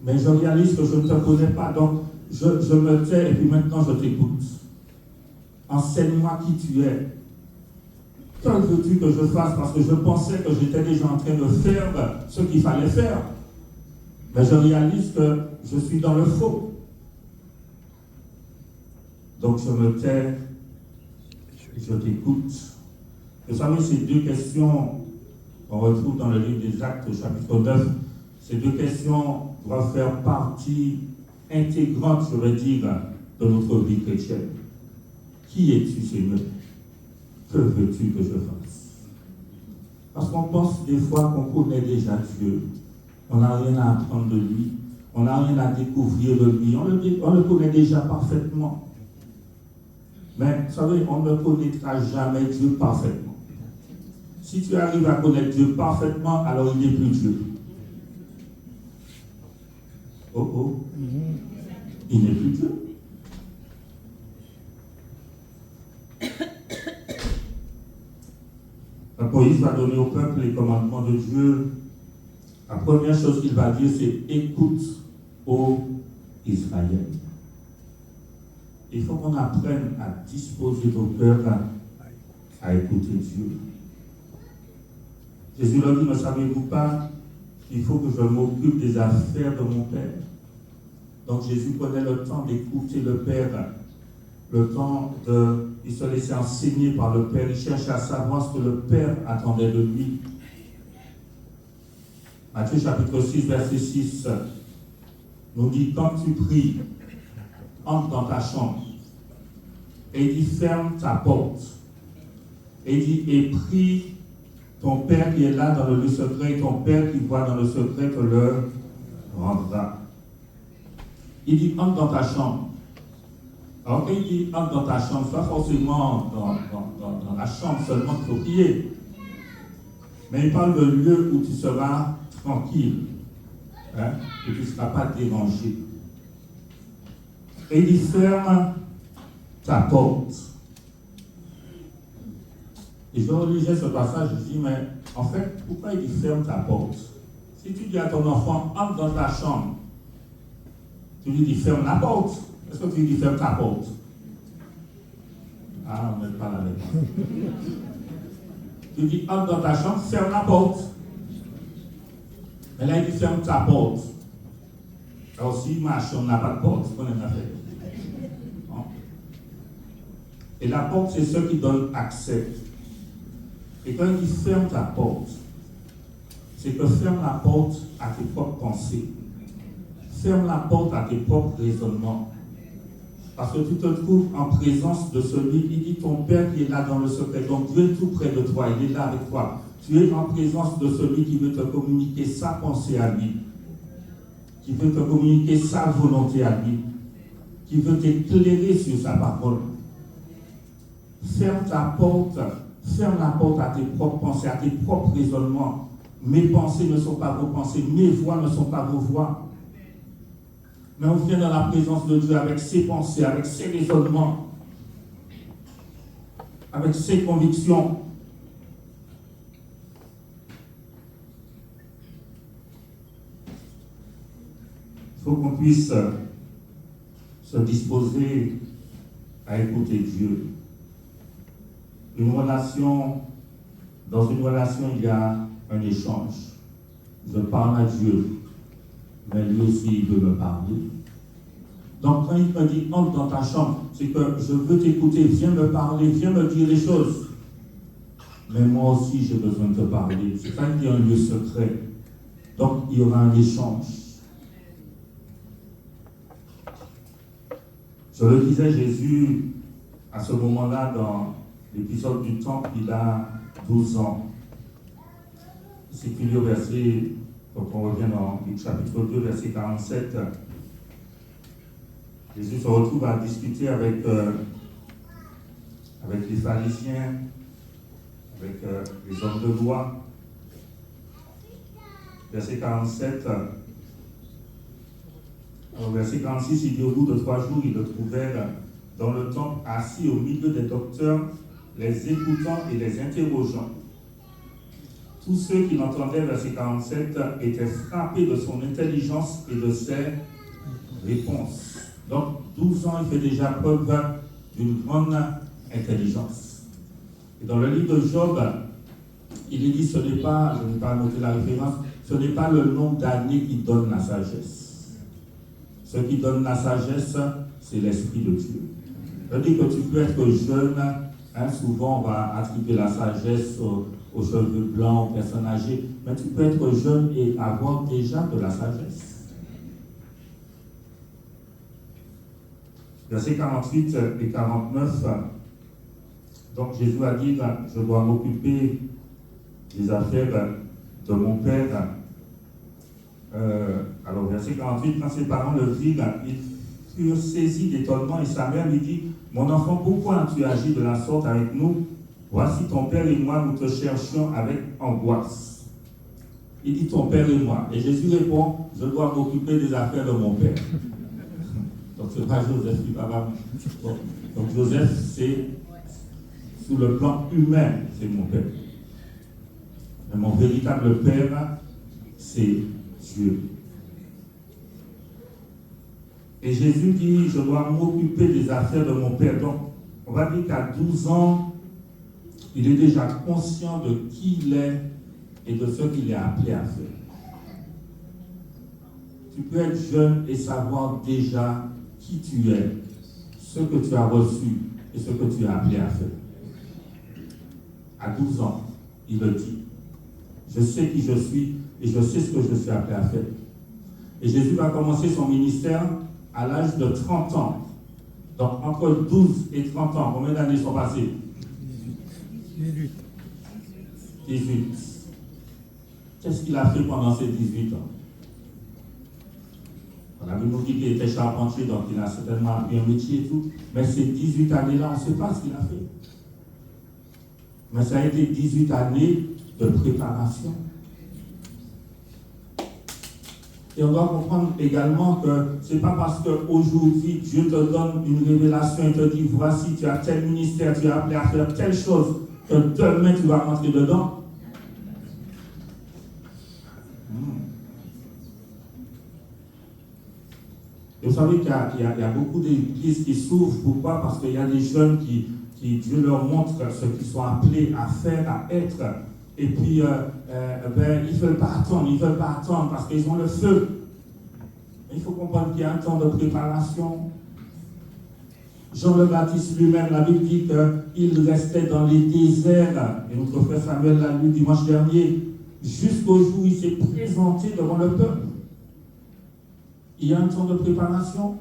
mais je réalise que je ne te connais pas, donc je me tais et puis maintenant je t'écoute. Enseigne-moi qui tu es. Que veux-tu que je fasse? Parce que je pensais que j'étais déjà en train de faire ce qu'il fallait faire. Mais je réalise que je suis dans le faux. Donc je me tais et je t'écoute. Vous savez, ces 2 questions qu'on retrouve dans le livre des Actes au chapitre 9, ces 2 questions doivent faire partie intégrante, je vais dire, de notre vie chrétienne. Qui es-tu, Seigneur? Que veux-tu que je fasse? Parce qu'on pense des fois qu'on connaît déjà Dieu. On n'a rien à apprendre de lui. On n'a rien à découvrir de lui. On le connaît déjà parfaitement. Mais, vous savez, on ne connaîtra jamais Dieu parfaitement. Si tu arrives à connaître Dieu parfaitement, alors il n'est plus Dieu. Oh. Il n'est plus Dieu. Quand Moïse va donner au peuple les commandements de Dieu, la première chose qu'il va dire, c'est écoute, ô Israël. Il faut qu'on apprenne à disposer nos cœurs à écouter Dieu. Jésus leur dit, ne savez-vous pas qu'il faut que je m'occupe des affaires de mon Père? Donc Jésus prenait le temps d'écouter le Père, le temps il se laissait enseigner par le Père, il cherchait à savoir ce que le Père attendait de lui. Matthieu chapitre 6, verset 6 nous dit, quand tu pries, entre dans ta chambre, et il dit, ferme ta porte, et il dit, et prie ton Père qui est là dans le lieu secret, et ton Père qui voit dans le secret te le rendra. Il dit, entre dans ta chambre. Alors quand il dit, entre dans ta chambre, pas forcément dans la chambre seulement qu'il faut prier, mais il parle de lieu où tu seras tranquille, hein, et tu ne seras pas dérangé. Et il dit, ferme ta porte. Et je relisais ce passage, je dis, mais en fait, pourquoi il dit ferme ta porte? Si tu dis à ton enfant, entre dans ta chambre, tu lui dis ferme la porte. Est-ce que tu lui dis ferme ta porte? Ah, on n'est pas là maintenant. Tu dis entre dans ta chambre, ferme la porte. Mais là, il dit ferme ta porte. Alors, si ma chambre n'a pas de porte, c'est qu'on en a fait. Non? Et la porte, c'est ce qui donne accès. Et quand il dit ferme ta porte, c'est que ferme la porte à tes propres pensées. Ferme la porte à tes propres raisonnements. Parce que tu te trouves en présence de celui qui dit ton Père qui est là dans le secret. Donc Dieu est tout près de toi, il est là avec toi. Tu es en présence de celui qui veut te communiquer sa pensée à lui, qui veut te communiquer sa volonté à lui, qui veut t'éclairer sur sa parole. Ferme ta porte, ferme la porte à tes propres pensées, à tes propres raisonnements. Mes pensées ne sont pas vos pensées, mes voix ne sont pas vos voix. Mais on vient dans la présence de Dieu avec ses pensées, avec ses raisonnements, avec ses convictions. Il faut qu'on puisse se disposer à écouter Dieu. Dans une relation, il y a un échange. Je parle à Dieu, mais lui aussi, il veut me parler. Donc, quand il me dit, entre dans ta chambre, c'est que je veux t'écouter, viens me parler, viens me dire les choses. Mais moi aussi, j'ai besoin de te parler. C'est ça qu'il y a un lieu secret. Donc, il y aura un échange. Je le disais, Jésus, à ce moment-là, dans l'épisode du temple, il a 12 ans. C'est qu'il y a au verset, donc on revient dans le chapitre 2, verset 47. Jésus se retrouve à discuter avec les pharisiens, avec les hommes de loi. Verset 47. Au verset 46, il dit au bout de 3 jours, ils le trouvèrent dans le temple assis au milieu des docteurs, les écoutant et les interrogeant. Tous ceux qui l'entendaient, verset 47, étaient frappés de son intelligence et de ses réponses. Donc, 12 ans, il fait déjà preuve d'une grande intelligence. Et dans le livre de Job, il est dit, ce n'est pas, je n'ai pas noté la référence, ce n'est pas le nombre d'années qui donne la sagesse. Ce qui donne la sagesse, c'est l'Esprit de Dieu. Je dis que tu peux être jeune, souvent on va attribuer la sagesse aux cheveux blancs, aux personnes âgées, mais tu peux être jeune et avoir déjà de la sagesse. Versets 48 et 49, donc Jésus a dit, je dois m'occuper des affaires de mon Père. Alors, verset 48, quand ses parents le virent, ils furent saisis d'étonnement et sa mère lui dit, mon enfant, pourquoi as-tu agi de la sorte avec nous? Voici ton père et moi, nous te cherchions avec angoisse. Il dit ton père et moi. Et Jésus répond, je dois m'occuper des affaires de mon père. Donc, ce n'est pas Joseph qui parle. Bon. Donc, Joseph, c'est, sous le plan humain, c'est mon père. Mais mon véritable père, c'est Dieu. Et Jésus dit, je dois m'occuper des affaires de mon Père. Donc, on va dire qu'à 12 ans, il est déjà conscient de qui il est et de ce qu'il est appelé à faire. Tu peux être jeune et savoir déjà qui tu es, ce que tu as reçu et ce que tu es appelé à faire. À 12 ans, il le dit. Je sais qui je suis et je sais ce que je suis appelé à faire. Et Jésus va commencer son ministère à l'âge de 30 ans. Donc entre 12 et 30 ans, combien d'années sont passées? 18. Qu'est-ce qu'il a fait pendant ces 18 ans? On a vu nous dire qu'il était charpentier, donc il a certainement appris un métier et tout. Mais ces 18 années-là, on ne sait pas ce qu'il a fait. Mais ça a été 18 années de préparation. Et on doit comprendre également que ce n'est pas parce qu'aujourd'hui Dieu te donne une révélation et te dit voici, tu as tel ministère, tu es appelé à faire telle chose, que demain tu vas rentrer dedans. Et vous savez qu'il y a beaucoup d'églises qui s'ouvrent. Pourquoi? Parce qu'il y a des jeunes qui Dieu leur montre ce qu'ils sont appelés à faire, à être. Et puis, ils ne veulent pas attendre parce qu'ils ont le feu. Mais il faut comprendre qu'il y a un temps de préparation. Jean le Baptiste lui-même, la Bible dit qu'il restait dans les déserts. Et notre frère Samuel l'a lu dimanche dernier, jusqu'au jour où il s'est présenté devant le peuple. Il y a un temps de préparation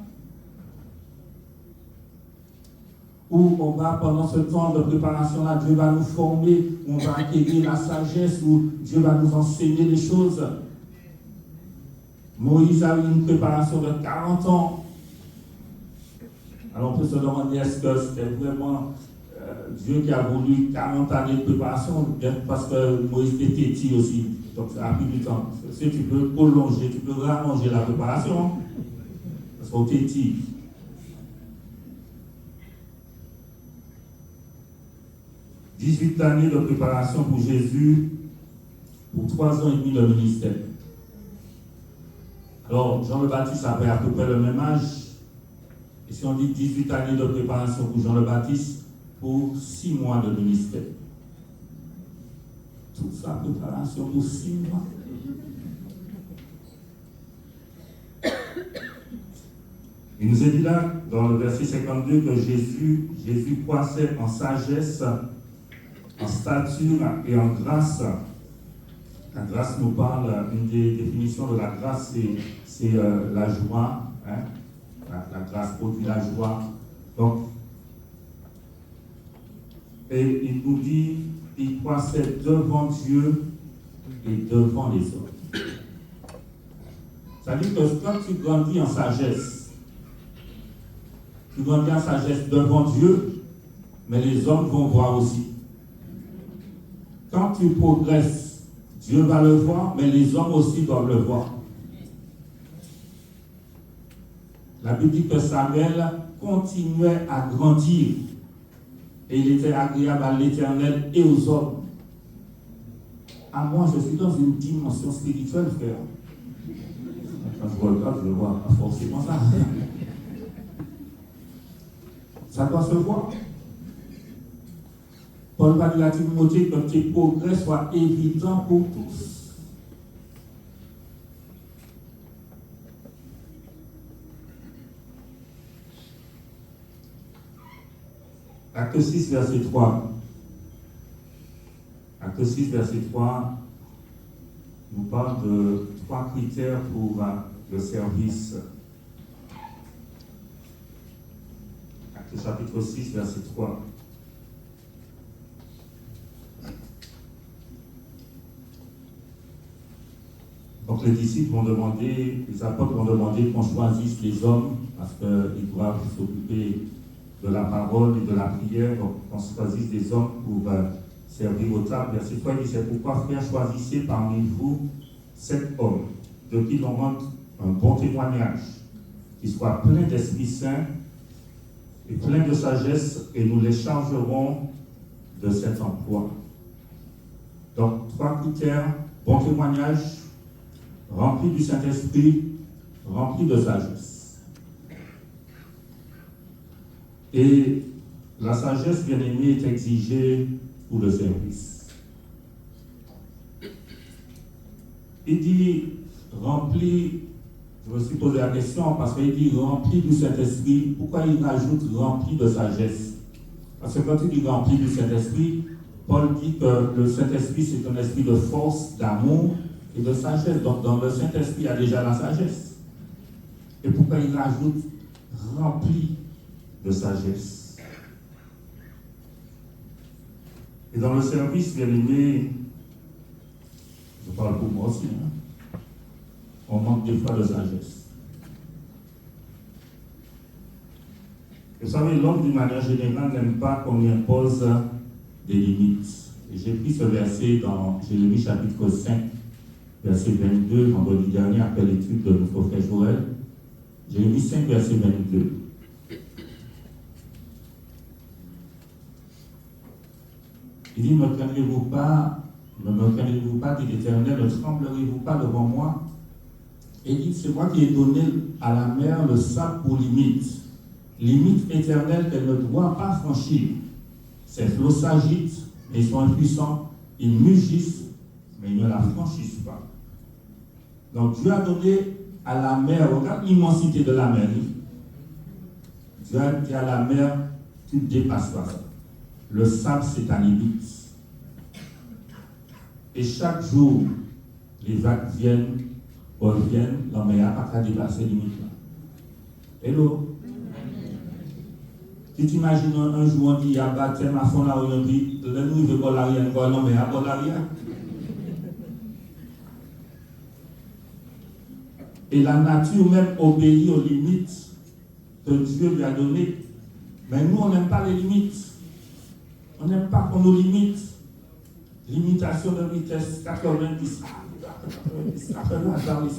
où on va, pendant ce temps de préparation-là, Dieu va nous former, on va acquérir la sagesse, où Dieu va nous enseigner les choses. Moïse a eu une préparation de 40 ans. Alors on peut se demander, est-ce que c'était vraiment Dieu qui a voulu 40 années de préparation, parce que Moïse était petit aussi, donc ça a pris du temps. Si tu peux prolonger, tu peux rallonger la préparation, parce qu'on était petit. « 18 années de préparation pour Jésus, pour 3 ans et demi de ministère. » Alors, Jean le Baptiste avait à peu près le même âge. Et si on dit 18 années de préparation pour Jean le Baptiste, pour 6 mois de ministère. Toute sa préparation pour 6 mois. Il nous est dit là, dans le verset 52, que Jésus croissait en sagesse, en stature et en grâce. La grâce nous parle, une des définitions de la grâce, c'est la joie. Hein? La grâce produit la joie. Donc, et il nous dit, il croissait devant Dieu et devant les hommes. Ça veut dire que quand tu grandis en sagesse, tu grandis en sagesse devant Dieu, mais les hommes vont voir aussi. Quand tu progresses, Dieu va le voir, mais les hommes aussi doivent le voir. La Bible dit que Samuel continuait à grandir et il était agréable à l'Éternel et aux hommes. À moi, je suis dans une dimension spirituelle, frère. Quand je regarde, je vois forcément ça. Ça doit se voir. Paul va dire à Timothée que tes progrès soient évidents pour tous. Acte 6, verset 3. Acte 6, verset 3 nous parle de 3 critères pour le service. Acte chapitre 6, verset 3. Donc les disciples vont demander, les apôtres vont demander qu'on choisisse les hommes parce qu'ils doivent s'occuper de la parole et de la prière, donc qu'on choisisse des hommes pour servir au table. Verset 3, il dit, c'est pourquoi, frères, choisissez parmi vous 7 hommes, de qui l'on rende un bon témoignage, qui soient pleins d'Esprit Saint et pleins de sagesse, et nous les chargerons de cet emploi. Donc, 3 critères, bon témoignage, rempli du Saint-Esprit, rempli de sagesse. Et la sagesse, bien aimée, est exigée pour le service. Il dit rempli, je me suis posé la question parce qu'il dit rempli du Saint-Esprit. Pourquoi il rajoute rempli de sagesse? Parce que quand il dit rempli du Saint-Esprit, Paul dit que le Saint-Esprit c'est un esprit de force, d'amour et de sagesse. Donc dans le Saint-Esprit il y a déjà la sagesse. Et pourquoi il rajoute rempli de sagesse? Et dans le service, bien aimé, je parle pour moi aussi, on manque des fois de sagesse. Vous savez, l'homme d'une manière générale n'aime pas qu'on lui impose des limites. Et j'ai pris ce verset dans Jérémie chapitre 5, verset 22, vendredi dernier, après l'étude de notre frère Joël. Jérémie 5, verset 22. Il dit, ne me craignez-vous pas, dit l'Éternel, ne tremblerez-vous pas devant moi? Et il dit, c'est moi qui ai donné à la mer le sable pour limite éternelle qu'elle ne doit pas franchir. Ces flots s'agitent, mais ils sont impuissants, ils mugissent, mais ils ne la franchissent pas. Donc Dieu a donné à la mer, regarde l'immensité de la mer. Dieu a dit à la mer, tu ne dépasses pas ça. Le sable, c'est ta limite. Et chaque jour, les vagues viennent, reviennent, la mer n'a pas dépasser la limite. Hello? Tu t'imagines un jour, on dit, il y a baptême à fond là, on dit, le nous, il veut pas l'arrière, non, mais à pas l'arrière. Et la nature même obéit aux limites que Dieu lui a données. Mais nous, on n'aime pas les limites. On n'aime pas qu'on nous limite. Limitation de vitesse, 90. 90,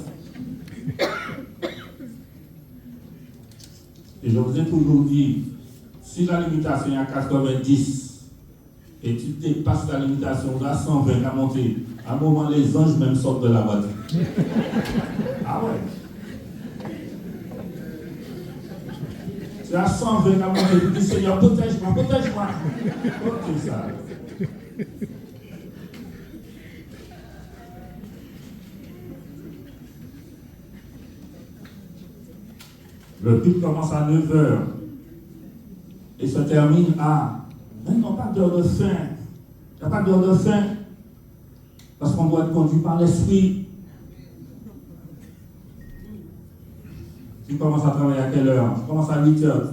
et je vous ai toujours dit, si la limitation est à 90 et tu dépasses la limitation à 120 à monter, à un moment les anges même sortent de la voiture. Ah ouais. Tu as 120 à monter, tu dis Seigneur, protège-moi, protège-moi. Ok, ça. Le culte commence à 9h et se termine à... Mais non, pas d'heure de fin. Il n'y a pas d'heure de fin. Parce qu'on doit être conduit par l'esprit. Tu commences à travailler à quelle heure? Je commence à 8h.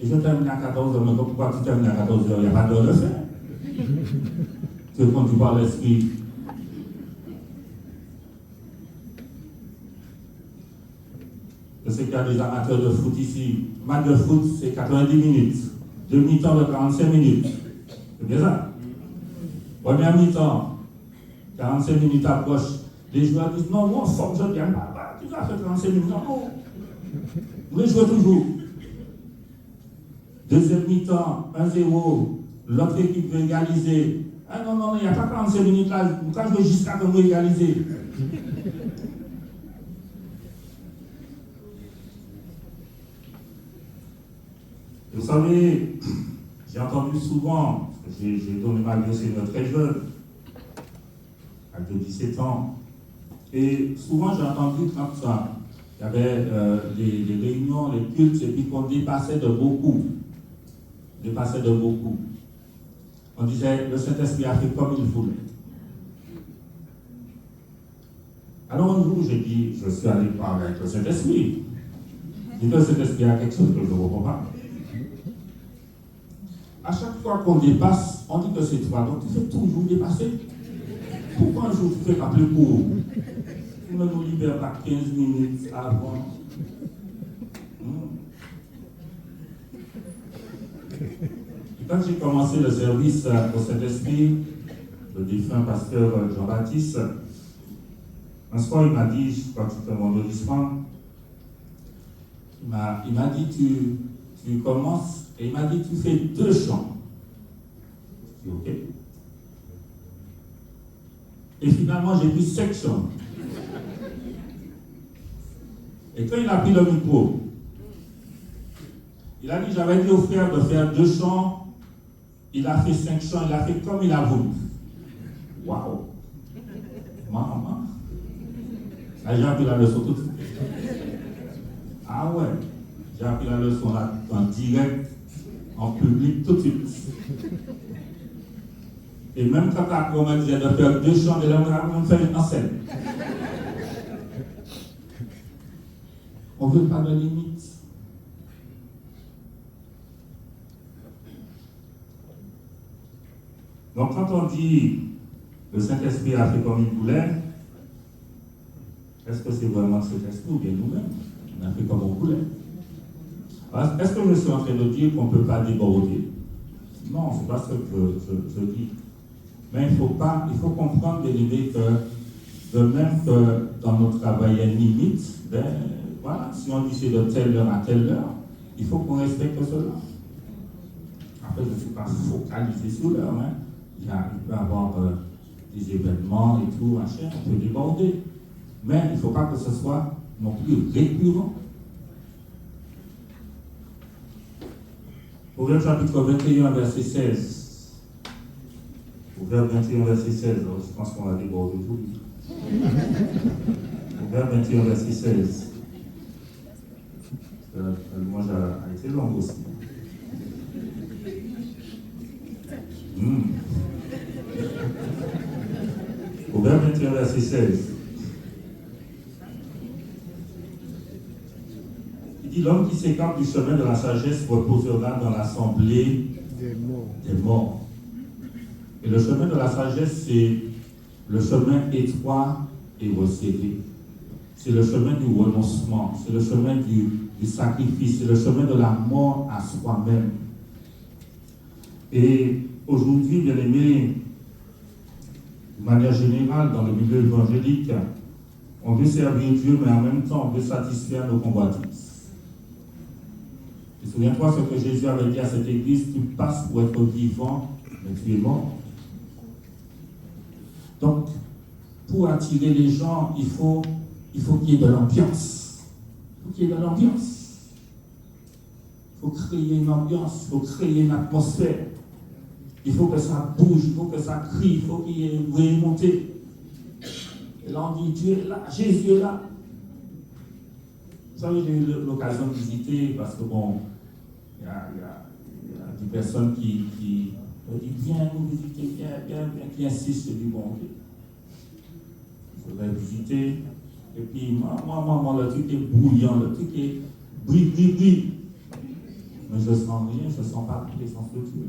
Et je termine à 14h. Mais pourquoi tu termines à 14h? Il n'y a pas d'heure de fin. Tu es conduit par l'esprit. Je sais qu'il y a des amateurs de foot ici. Le match de foot, c'est 90 minutes. Deux mi-temps de 45 minutes. C'est bien ça? Première mi-temps, 45 minutes approche. Les joueurs disent non, moi, forme, je viens pas. Tu vas faire 45 minutes. Non. Vous les jouez toujours. Deuxième mi-temps, 1-0. L'autre équipe veut égaliser. Ah non, il n'y a pas 45 minutes là. Pourquoi je veux jusqu'à qu'on veut égaliser? Vous savez, j'ai entendu souvent, j'ai donné ma vie aussi très jeune, à 17 ans, et souvent j'ai entendu quand il y avait les réunions, les cultes, et puis qu'on dépassait de beaucoup. On disait, le Saint-Esprit a fait comme il voulait. Alors un jour, j'ai dit, je suis allé parler avec le Saint-Esprit. Et le Saint-Esprit a quelque chose que je ne comprends pas. À chaque fois qu'on dépasse, on dit que c'est toi, donc tu fais toujours dépasser. Pourquoi un jour tu ne fais pas plus court? Tu ne nous libères pas 15 minutes avant. Et quand j'ai commencé le service au Saint-Esprit, le défunt pasteur Jean-Baptiste, un soir il m'a dit, je crois que c'était mon enregistrement, il m'a dit tu commences. Et il m'a dit, tu fais 2 chants. Je dis, ok. Et finalement, j'ai pris 7 chants. Et quand il a pris le micro, Il a dit, j'avais dit au frère de faire 2 chants, il a fait 5 chants, il a fait comme il a voulu. Waouh! Maman! Là, j'ai appris la leçon tout de suite. Ah ouais, j'ai appris la leçon là, en direct, en public, tout de suite. Et même quand on me disait de faire 2 chants, de l'homme, on me fait en scène. On ne veut pas de limites. Donc quand on dit le Saint-Esprit a fait comme il voulait, est-ce que c'est vraiment le Saint-Esprit ou bien nous-mêmes? On a fait comme on voulait. Alors, est-ce que je suis en train de dire qu'on ne peut pas déborder? Non, ce n'est pas ce que je dis. Mais il faut comprendre, bien aimé, que de même que dans notre travail, il y a une limite, ben, voilà, si on dit c'est de telle heure à telle heure, il faut qu'on respecte cela. Après, je ne suis pas focalisé sur l'heure, hein. Il peut y avoir des événements et tout, machin, on peut déborder. Mais il ne faut pas que ce soit non plus récurrent. Proverbe chapitre 21, verset 16. Proverbe 21, verset 16. Alors, je pense qu'on va déborder aujourd'hui. Proverbe 21, verset 16. Moi, j'ai été long aussi. Proverbe 21, verset 16. Il dit, l'homme qui s'écarte du chemin de la sagesse reposera dans l'assemblée des morts. Et le chemin de la sagesse, c'est le chemin étroit et resserré. C'est le chemin du renoncement, c'est le chemin du sacrifice, c'est le chemin de la mort à soi-même. Et aujourd'hui, bien aimé, de manière générale, dans le milieu évangélique, on veut servir Dieu, mais en même temps, on veut satisfaire nos convoitises. Et souviens-toi ce que Jésus avait dit à cette église, tu passes pour être vivant, mais tu es mort. Donc, pour attirer les gens, il faut qu'il y ait de l'ambiance. Il faut qu'il y ait de l'ambiance. Il faut créer une ambiance, il faut créer une atmosphère. Il faut que ça bouge, il faut que ça crie, il faut qu'il y ait une remontée. Et là, on dit, Dieu est là, Jésus est là. Vous savez, j'ai eu l'occasion de visiter, parce que bon, il y a des personnes qui me disent, viens nous visiter, viens, qui insistent, je dis, bon, ok. Je vais visiter, et puis, moi, le truc est bouillant, le truc est brille. Mais je ne sens rien, je ne sens pas l'essence de Dieu.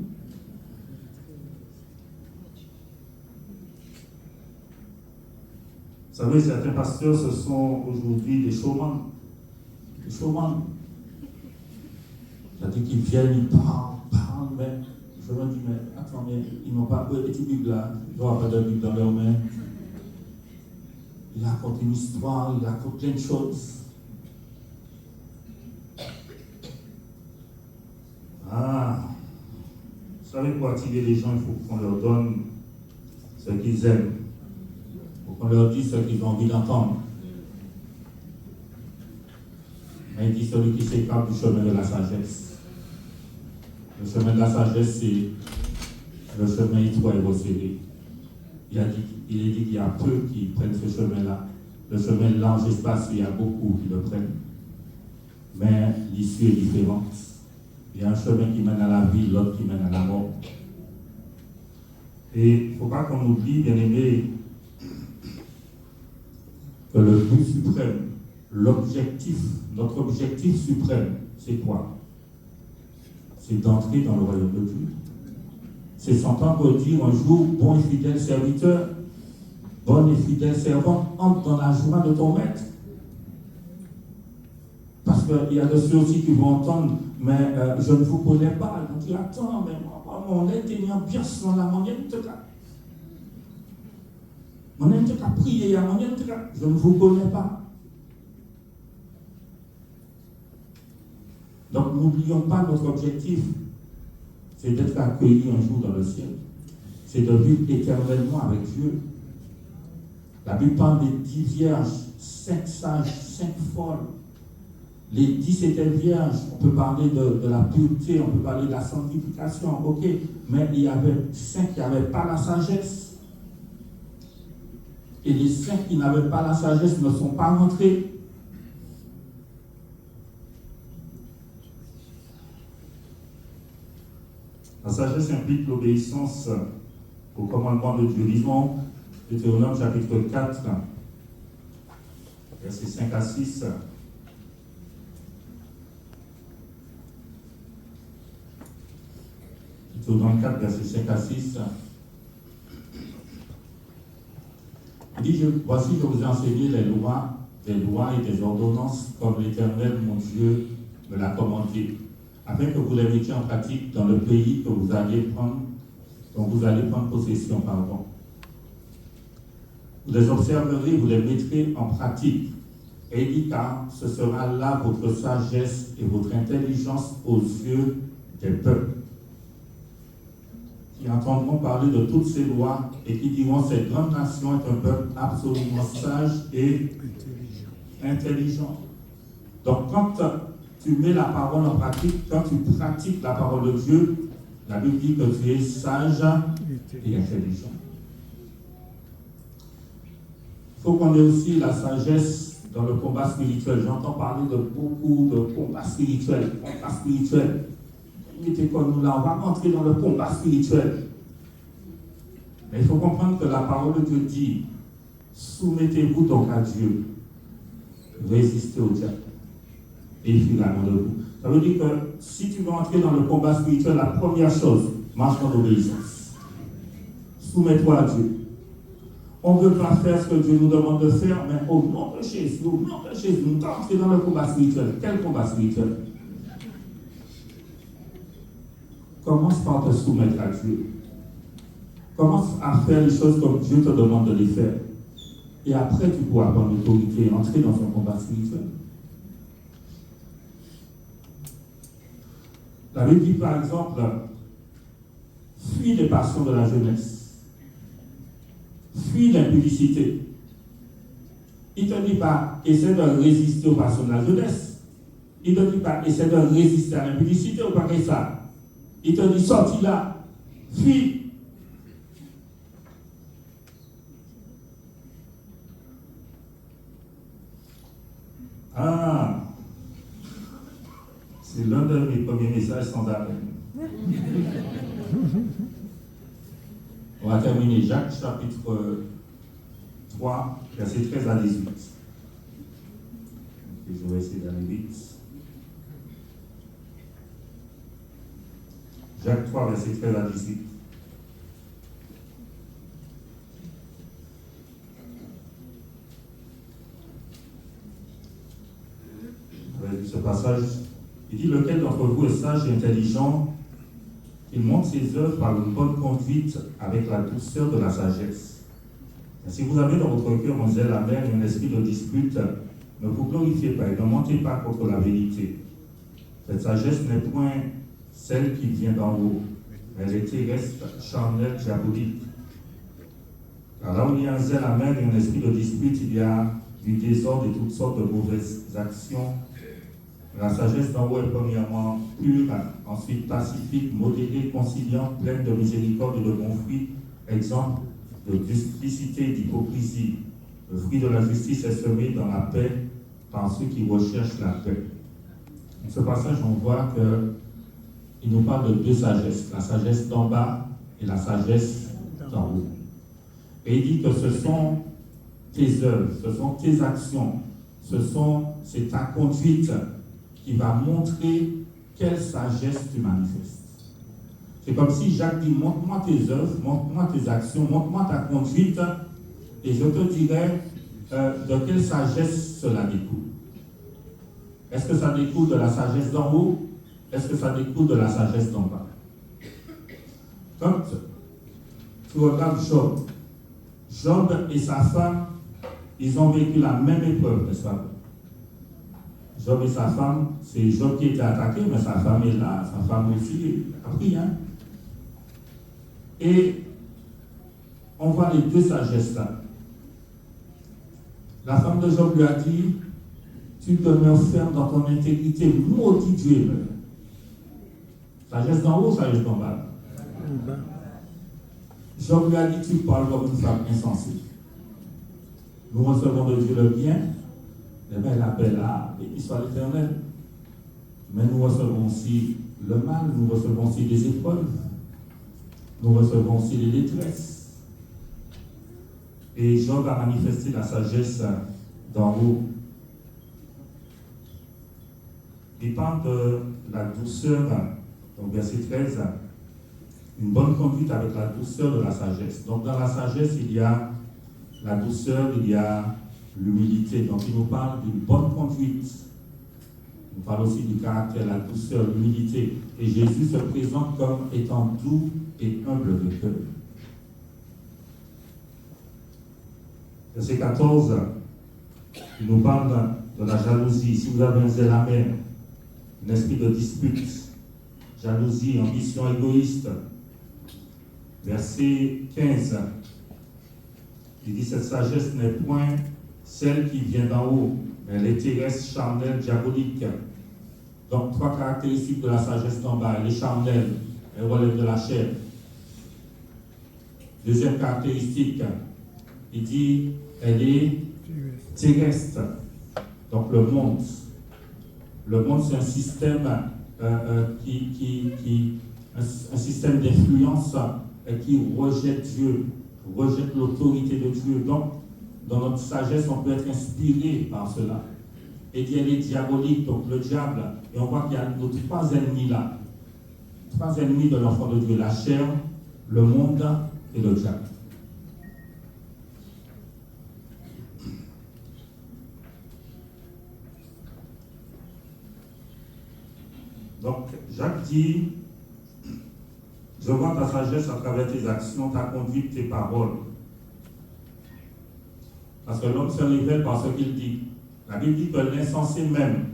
Vous savez, certains pasteurs, ce sont aujourd'hui des showman. Des showman. C'est-à-dire qu'ils viennent, ils parlent, mais je me dis, mais attends, mais ils n'ont pas pris des petites Bibles là, ils n'ont pas de Bible dans leurs mains. Ils racontent une histoire, ils racontent plein de choses. Vous savez, pour attirer les gens, il faut qu'on leur donne ce qu'ils aiment. On leur dit ce qu'ils ont envie d'entendre. Mais il dit celui qui s'écarte du chemin de la sagesse. Le chemin de la sagesse, c'est le chemin étroit et resserré. Il est dit qu'il y a peu qui prennent ce chemin-là. Le chemin large et spacieux, il y a beaucoup qui le prennent. Mais l'issue est différente. Il y a un chemin qui mène à la vie, l'autre qui mène à la mort. Et il ne faut pas qu'on oublie, bien aimé, que le but suprême, notre objectif suprême, c'est quoi? C'est d'entrer dans le royaume de Dieu. C'est s'entendre dire un jour, bon et fidèle serviteur, bonne et fidèle servante, entre dans la joie de ton maître. Parce qu'il y a de ceux aussi qui vont entendre, mais je ne vous connais pas. Ils vont dire, attends, mais moi, mon aide est ambiance dans la manière de te cas. On aime qu'à prier, je ne vous connais pas. Donc n'oublions pas notre objectif, c'est d'être accueillis un jour dans le ciel. C'est de vivre éternellement avec Dieu. La Bible parle des 10 vierges, 5 sages, 5 folles. Les 10 étaient vierges. On peut parler de la pureté, on peut parler de la sanctification, ok. Mais il y avait 5 qui n'avaient pas la sagesse. Et les 5 qui n'avaient pas la sagesse ne sont pas rentrés. La sagesse implique l'obéissance au commandement de Dieu. Lisons Deutéronome chapitre 4, versets 5 à 6. Deutéronome 4, versets 5 à 6. Il dit, voici, je vous ai enseigné des lois et des ordonnances comme l'Éternel, mon Dieu, me l'a commandé, afin que vous les mettiez en pratique dans le pays que vous allez prendre, dont vous allez prendre possession. Vous les observerez, vous les mettrez en pratique. Et il dit, car ce sera là votre sagesse et votre intelligence aux yeux des peuples, qui entendront parler de toutes ces lois et qui diront, cette grande nation est un peuple absolument sage et intelligent. Donc quand tu mets la parole en pratique, quand tu pratiques la parole de Dieu, la Bible dit que tu es sage et intelligent. Il faut qu'on ait aussi la sagesse dans le combat spirituel. J'entends parler de beaucoup de combat spirituel. Mettez comme nous là, on va rentrer dans le combat spirituel. Mais il faut comprendre que la parole de Dieu dit, soumettez-vous donc à Dieu, résistez au diable, et il fuira loin de vous. Ça veut dire que si tu veux entrer dans le combat spirituel, la première chose, marche en obéissance. Soumets-toi à Dieu. On ne veut pas faire ce que Dieu nous demande de faire, mais au nom de Jésus, nous devons entrer dans le combat spirituel. Quel combat spirituel? Commence par te soumettre à Dieu. Commence à faire les choses comme Dieu te demande de les faire. Et après, tu pourras prendre l'autorité et entrer dans un combat spirituel. La Bible dit par exemple, fuis les passions de la jeunesse. Fuis l'impudicité. Il ne te dit pas, essaie de résister aux passions de la jeunesse. Il ne te dit pas, essaie de résister à l'impudicité ou pas que ça. Il te dit, sortis là, fuis. Ah, c'est l'un de mes premiers messages sans arrêt. On va terminer Jacques chapitre 3, versets 13 à 18. Et je vais essayer d'aller vite. Jacques 3, verset 13 à 18. Vous avez vu ce passage? Il dit, lequel d'entre vous est sage et intelligent, qu'il montre ses œuvres par une bonne conduite avec la douceur de la sagesse. Et si vous avez dans votre cœur un zèle amer et un esprit de dispute, ne vous glorifiez pas et ne mentez pas contre la vérité. Cette sagesse n'est point celle qui vient d'en haut, mais elle est terrestre, charnelle, diabolique. Car là où il y a un zèle amer et un esprit de dispute, il y a du désordre et toutes sortes de mauvaises actions. La sagesse d'en haut est premièrement pure, ensuite pacifique, modérée, conciliante, pleine de miséricorde et de bons fruits, exemple de duplicité et d'hypocrisie. Le fruit de la justice est semé dans la paix par ceux qui recherchent la paix. Dans ce passage, on voit qu'il nous parle de deux sagesses, la sagesse d'en bas et la sagesse d'en haut. Et il dit que ce sont tes œuvres, ce sont tes actions, c'est ta conduite qui va montrer quelle sagesse tu manifestes. C'est comme si Jacques dit, montre-moi tes œuvres, montre-moi tes actions, montre-moi ta conduite, et je te dirai de quelle sagesse cela découle. Est-ce que ça découle de la sagesse d'en haut? Est-ce que ça découle de la sagesse d'en bas? Quand tu regardes Job et sa femme, ils ont vécu la même épreuve, n'est-ce pas? Job et sa femme, c'est Job qui était attaqué, mais sa femme est là, sa femme aussi a pris. Et on voit les deux sagesses là. La femme de Job lui a dit, tu demeures ferme dans ton intégrité, maudit Dieu et meurs. Sagesse d'en haut, sagesse d'en bas. Job lui a dit, tu parles comme une femme insensée. Nous recevons de Dieu le bien, eh bien, il appelle à béni soit l'Éternel. Mais nous recevons aussi le mal, nous recevons aussi des épreuves, nous recevons aussi les détresses. Et Job a manifesté la sagesse d'en haut. Il parle de la douceur, donc verset 13, une bonne conduite avec la douceur de la sagesse. Donc dans la sagesse, il y a la douceur, il y a l'humilité. Donc il nous parle d'une bonne conduite. Il nous parle aussi du caractère, la douceur, l'humilité. Et Jésus se présente comme étant doux et humble de cœur. Verset 14, il nous parle de la jalousie. Si vous avez un zèle amer, un esprit de dispute, jalousie, ambition égoïste. Verset 15, il dit, cette sagesse n'est point celle qui vient d'en haut, mais elle est terrestre, charnelle, diabolique. Donc, trois caractéristiques de la sagesse d'en bas. Elle est charnelle, elle relève de la chair. Deuxième caractéristique, il dit, elle est terrestre. Donc, le monde. Le monde, c'est un système un système d'influence qui rejette Dieu, rejette l'autorité de Dieu. Donc, dans notre sagesse, on peut être inspiré par cela. Et elle est diabolique, donc le diable. Et on voit qu'il y a nos trois ennemis là. Trois ennemis de l'enfant de Dieu, la chair, le monde et le diable. Donc, Jacques dit, je vois ta sagesse à travers tes actions, ta conduite, tes paroles. Parce que l'homme se révèle par ce qu'il dit. La Bible dit que l'insensé même,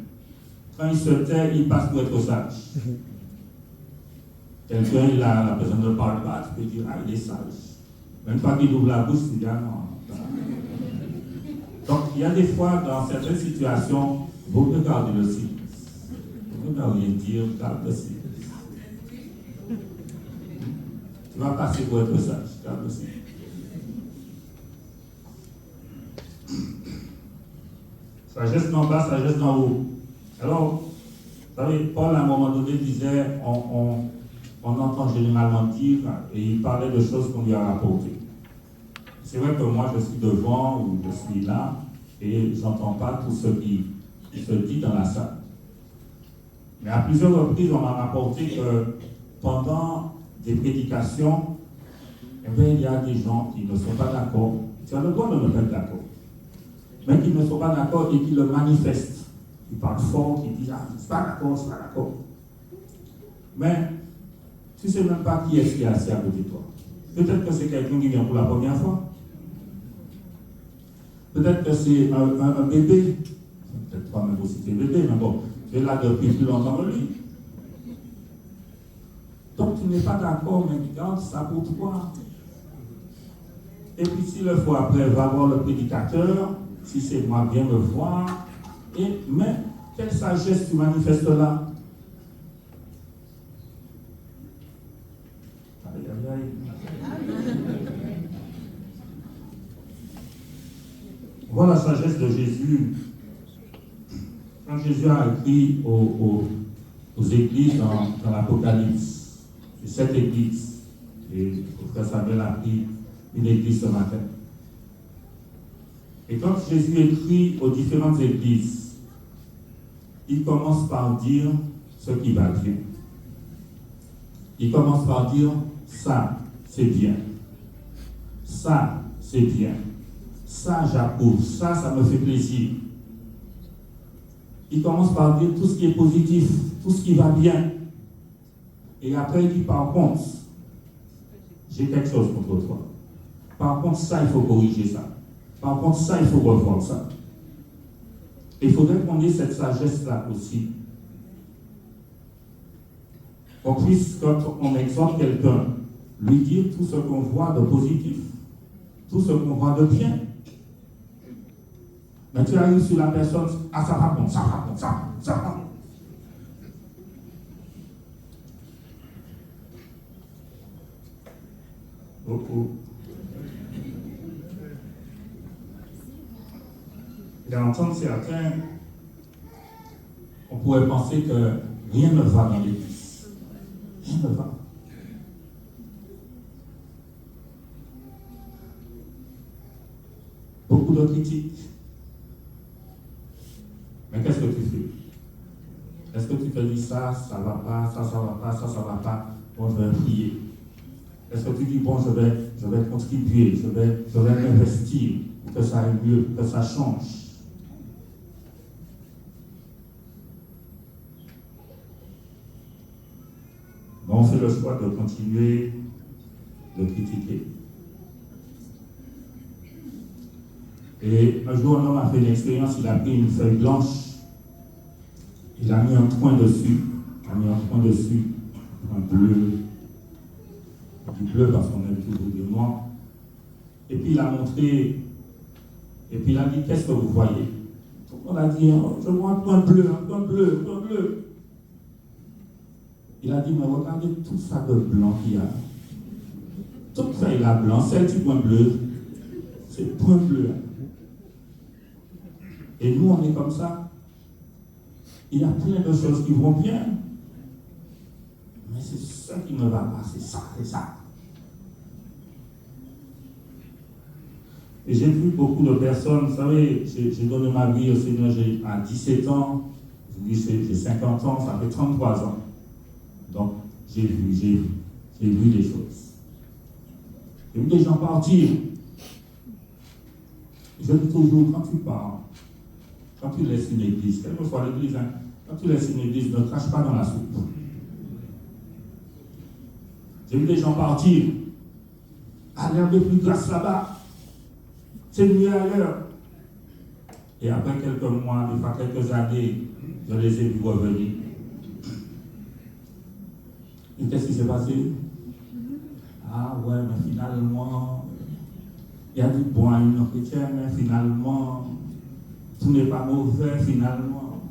quand il se tait, il passe pour être sage. Quelqu'un, la personne ne parle pas, tu peux dire, ah, il est sage. Même pas qu'il ouvre la bouche, tu dis, ah non. Donc, il y a des fois, dans certaines situations, vous pouvez garder le silence. Vous ne pouvez rien dire, garde le silence. Tu vas passer pour être sage, garde le silence. Sagesse d'en bas, sagesse d'en haut. Alors, vous savez, Paul, à un moment donné, disait, on entend généralement dire, et il parlait de choses qu'on lui a rapportées. C'est vrai que moi, je suis devant, ou je suis là, et je n'entends pas tout ce qui se dit dans la salle. Mais à plusieurs reprises, on m'a rapporté que pendant des prédications, eh bien, il y a des gens qui ne sont pas d'accord. Tu as le droit de ne pas être d'accord. Mais qui ne sont pas d'accord et qui le manifestent. Ils parlent fort, qui disent, ah, je ne suis pas d'accord, je ne suis pas d'accord. Mais tu ne sais même pas qui est-ce qui est assis à côté de toi. Peut-être que c'est quelqu'un qui vient pour la première fois. Peut-être que c'est un bébé. Peut-être toi même aussi t'es bébé, mais bon, tu es là depuis plus longtemps que lui. Donc tu n'es pas d'accord, mais garde ça pour toi. Et puis s'il le faut après, va voir le prédicateur. Si c'est moi, viens me voir. Mais quelle sagesse tu manifestes là? Aïe, aïe, aïe. Voilà la sagesse de Jésus. Quand Jésus a écrit aux églises dans l'Apocalypse, c'est cette église, et le frère Samuel a pris une église ce matin. Et quand Jésus écrit aux différentes églises, il commence par dire ce qui va bien. Il commence par dire, ça, c'est bien. Ça, c'est bien. Ça, j'approuve. Ça me fait plaisir. Il commence par dire tout ce qui est positif, tout ce qui va bien. Et après, il dit, par contre, j'ai quelque chose contre toi. Par contre, ça, il faut corriger ça. Par contre, ça, il faut revoir ça. Il faudrait qu'on ait cette sagesse-là aussi. Qu'on puisse, quand on exhorte quelqu'un, lui dire tout ce qu'on voit de positif, tout ce qu'on voit de bien. Mais tu arrives sur la personne, ah ça va bon, ça va bon, ça va bon. Oh oh. Et à entendre certains, on pourrait penser que rien ne va dans l'église. Rien ne va. Beaucoup de critiques. Mais qu'est-ce que tu fais? Est-ce que tu te dis ça va pas, ça va pas, ça va pas? Bon, je vais prier. Est-ce que tu dis, bon, je vais contribuer, je vais investir pour que ça aille mieux, pour que ça change? Mais on fait le choix de continuer de critiquer. Et un jour, un homme a fait une expérience, il a pris une feuille blanche, il a mis un point dessus, un bleu, du bleu parce qu'on aime toujours du noir. Et puis il a montré, et puis il a dit, qu'est-ce que vous voyez? On a dit, je vois un point bleu, un point bleu, un point bleu. Il a dit, mais regardez tout ça de blanc qu'il y a. Toute feuille là blanc, celle du point bleu, c'est le point bleu. Et nous, on est comme ça. Il y a plein de choses qui vont bien. Mais c'est ça qui ne va pas, c'est ça, c'est ça. Et j'ai vu beaucoup de personnes, vous savez, j'ai donné ma vie au Seigneur à 17 ans, j'ai 50 ans, ça fait 33 ans. Donc, j'ai vu des choses. J'ai vu des gens partir. Je dis toujours, quand tu pars, quand tu laisses une église, quelle que soit l'église, hein, quand tu laisses une église, ne crache pas dans la soupe. J'ai vu des gens partir. Aller un peu plus grâce là-bas. C'est mieux ailleurs. Et après quelques mois, des fois quelques années, je les ai vus revenir. Et qu'est-ce qui s'est passé? Ah ouais, mais finalement, il y a du bon à une chrétienne, mais finalement, tout n'est pas mauvais, finalement.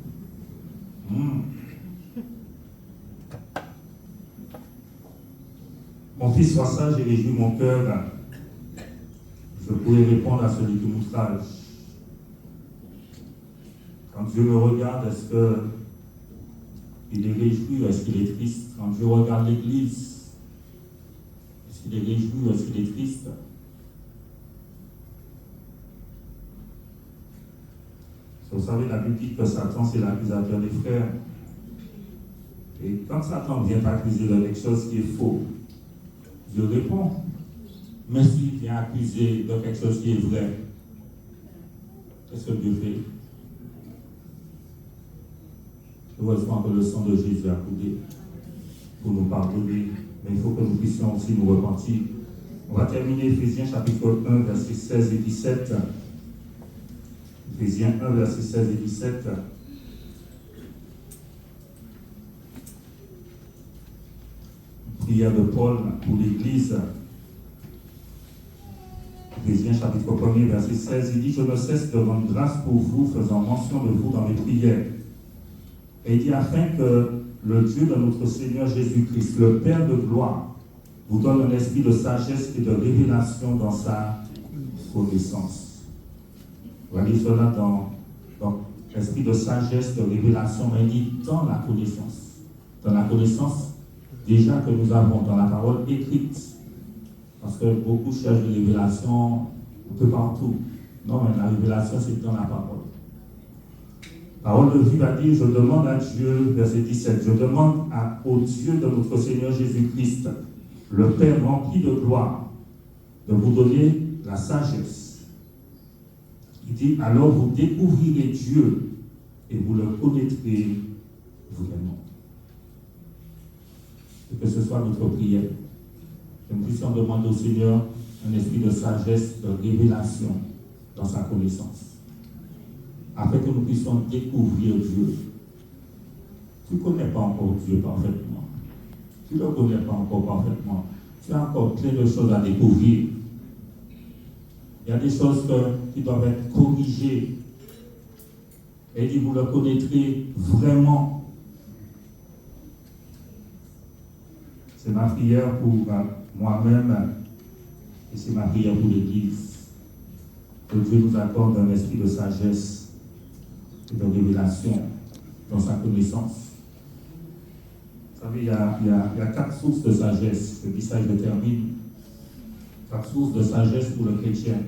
Mon fils, sois sage et réjouis mon cœur. Je pourrais répondre à celui qui m'outrage. Quand Dieu me regarde, est-ce qu'il est réjoui ou est-ce qu'il est triste? Quand Dieu regarde l'Église, est-ce qu'il est réjoui ou est-ce qu'il est triste? Vous savez, la Bible dit que Satan, c'est l'accusateur des frères. Et quand Satan vient t'accuser de quelque chose qui est faux, Dieu répond. Mais s'il vient accuser de quelque chose qui est vrai, qu'est-ce que Dieu fait? Heureusement que le sang de Jésus a coulé pour nous pardonner, mais il faut que nous puissions aussi nous repentir. On va terminer Éphésiens chapitre 1, versets 16 et 17. Éphésiens 1, versets 16 et 17. Prière de Paul pour l'Église. Éphésiens chapitre 1, verset 16, il dit, je ne cesse de rendre grâce pour vous, faisant mention de vous dans mes prières. Et il dit, afin que le Dieu de notre Seigneur Jésus-Christ, le Père de gloire, vous donne un esprit de sagesse et de révélation dans sa connaissance. Vous voyez cela dans l'esprit de sagesse, de révélation, mais il dit dans la connaissance. Dans la connaissance déjà que nous avons dans la parole écrite. Parce que beaucoup cherchent des révélations un peu partout. Non, mais la révélation, c'est dans la parole. Parole de vie va dire, je demande à Dieu, verset 17, je demande au Dieu de notre Seigneur Jésus-Christ, le Père rempli de gloire, de vous donner la sagesse. Il dit, alors vous découvrirez Dieu et vous le connaîtrez vraiment. Et que ce soit notre prière. Que nous puissions demander au Seigneur un esprit de sagesse, de révélation dans sa connaissance. Afin que nous puissions découvrir Dieu. Tu ne connais pas encore Dieu parfaitement. Tu ne le connais pas encore parfaitement. Tu as encore plein de choses à découvrir. Il y a des choses qui doivent être corrigées Et il dit, vous le connaîtrez vraiment. C'est ma prière pour moi-même et c'est ma prière pour l'Église. Que Dieu nous accorde un esprit de sagesse et de révélation dans sa connaissance. Vous savez, il y a 4 sources de sagesse. Je dis ça et je termine. 4 sources de sagesse pour le chrétien.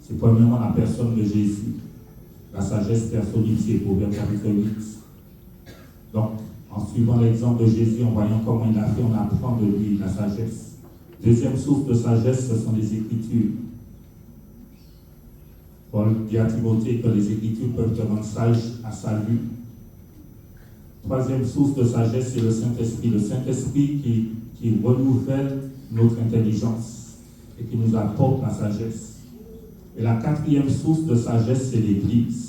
C'est premièrement la personne de Jésus. La sagesse personnifiée, Proverbe chapitre 8. Donc, en suivant l'exemple de Jésus, en voyant comment il a fait, on apprend de lui la sagesse. Deuxième source de sagesse, ce sont les Écritures. Paul dit à Timothée que les Écritures peuvent te rendre sage à salut. Troisième source de sagesse, c'est le Saint-Esprit. Le Saint-Esprit qui renouvelle notre intelligence et qui nous apporte la sagesse. Et la quatrième source de sagesse, c'est l'Église.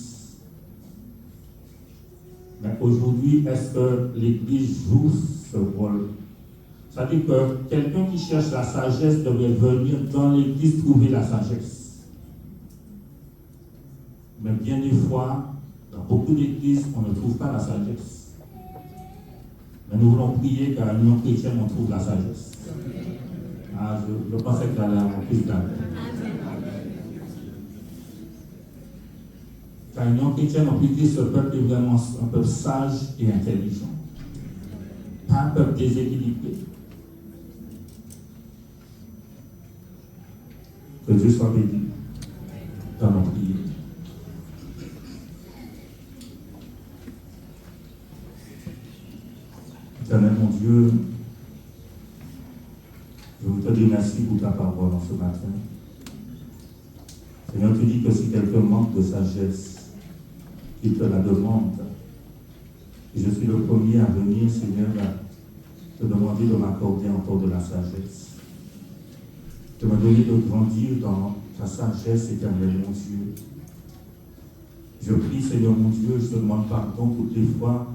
Mais aujourd'hui, est-ce que l'Église joue ce rôle? C'est-à-dire que quelqu'un qui cherche la sagesse devrait venir dans l'Église trouver la sagesse. Mais bien des fois, dans beaucoup d'églises, on ne trouve pas la sagesse. Mais nous voulons prier qu'à l'Union chrétienne, on trouve la sagesse. Ah, je pensais que j'allais avoir plus d'âme. Car l'Union chrétienne, on peut dire que ce peuple est vraiment un peuple sage et intelligent. Pas un peuple déséquilibré. Que Dieu soit béni dans nos prières. Éternel mon Dieu, je vous te dis merci pour ta parole en ce matin. Seigneur, tu dis que si quelqu'un manque de sagesse, qu'il te la demande. Et je suis le premier à venir, Seigneur, à te demander de m'accorder encore de la sagesse. De me donner de grandir dans ta sagesse, éternelle, mon Dieu. Je prie, Seigneur, mon Dieu, je te demande pardon toutes les fois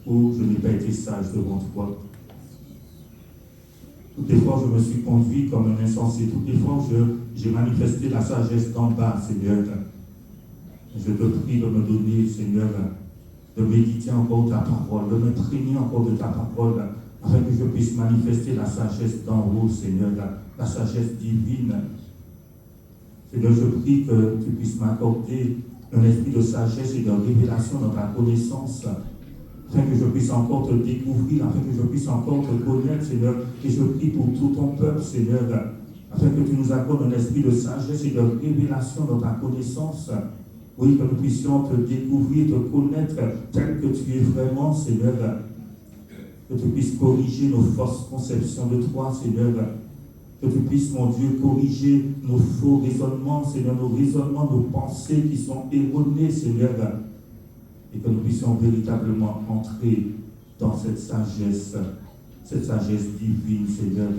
où je n'ai pas été sage devant toi. Toutes les fois où je me suis conduit comme un insensé, toutes les fois où j'ai manifesté la sagesse d'en bas, Seigneur. Je te prie de me donner, Seigneur, de méditer encore ta parole, de m'imprégner encore de ta parole, afin que je puisse manifester la sagesse d'en haut, Seigneur, la sagesse divine. Seigneur, je prie que tu puisses m'accorder un esprit de sagesse et de révélation dans ta connaissance, afin que je puisse encore te découvrir, afin que je puisse encore te connaître, Seigneur. Et je prie pour tout ton peuple, Seigneur, afin que tu nous accordes un esprit de sagesse et de révélation dans ta connaissance. Oui, que nous puissions te découvrir, te connaître tel que tu es vraiment, Seigneur. Que tu puisses corriger nos fausses conceptions de toi, Seigneur. Que tu puisses, mon Dieu, corriger nos faux raisonnements, Seigneur, nos raisonnements, nos pensées qui sont erronées, Seigneur. Et que nous puissions véritablement entrer dans cette sagesse divine, Seigneur.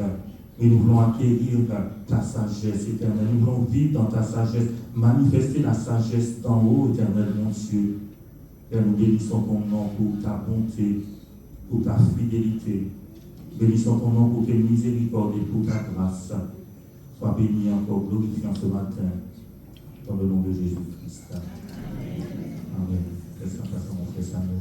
Et nous voulons acquérir ta sagesse éternelle. Nous voulons vivre dans ta sagesse, manifester la sagesse d'en haut, éternel, mon Dieu. Et nous bénissons ton nom pour ta bonté, pour ta fidélité. Bénissons ton nom pour tes miséricordes et pour ta grâce. Sois béni encore, glorifiant ce matin, dans le nom de Jésus-Christ. Amen. Laisse-moi passer mon frère Samuel.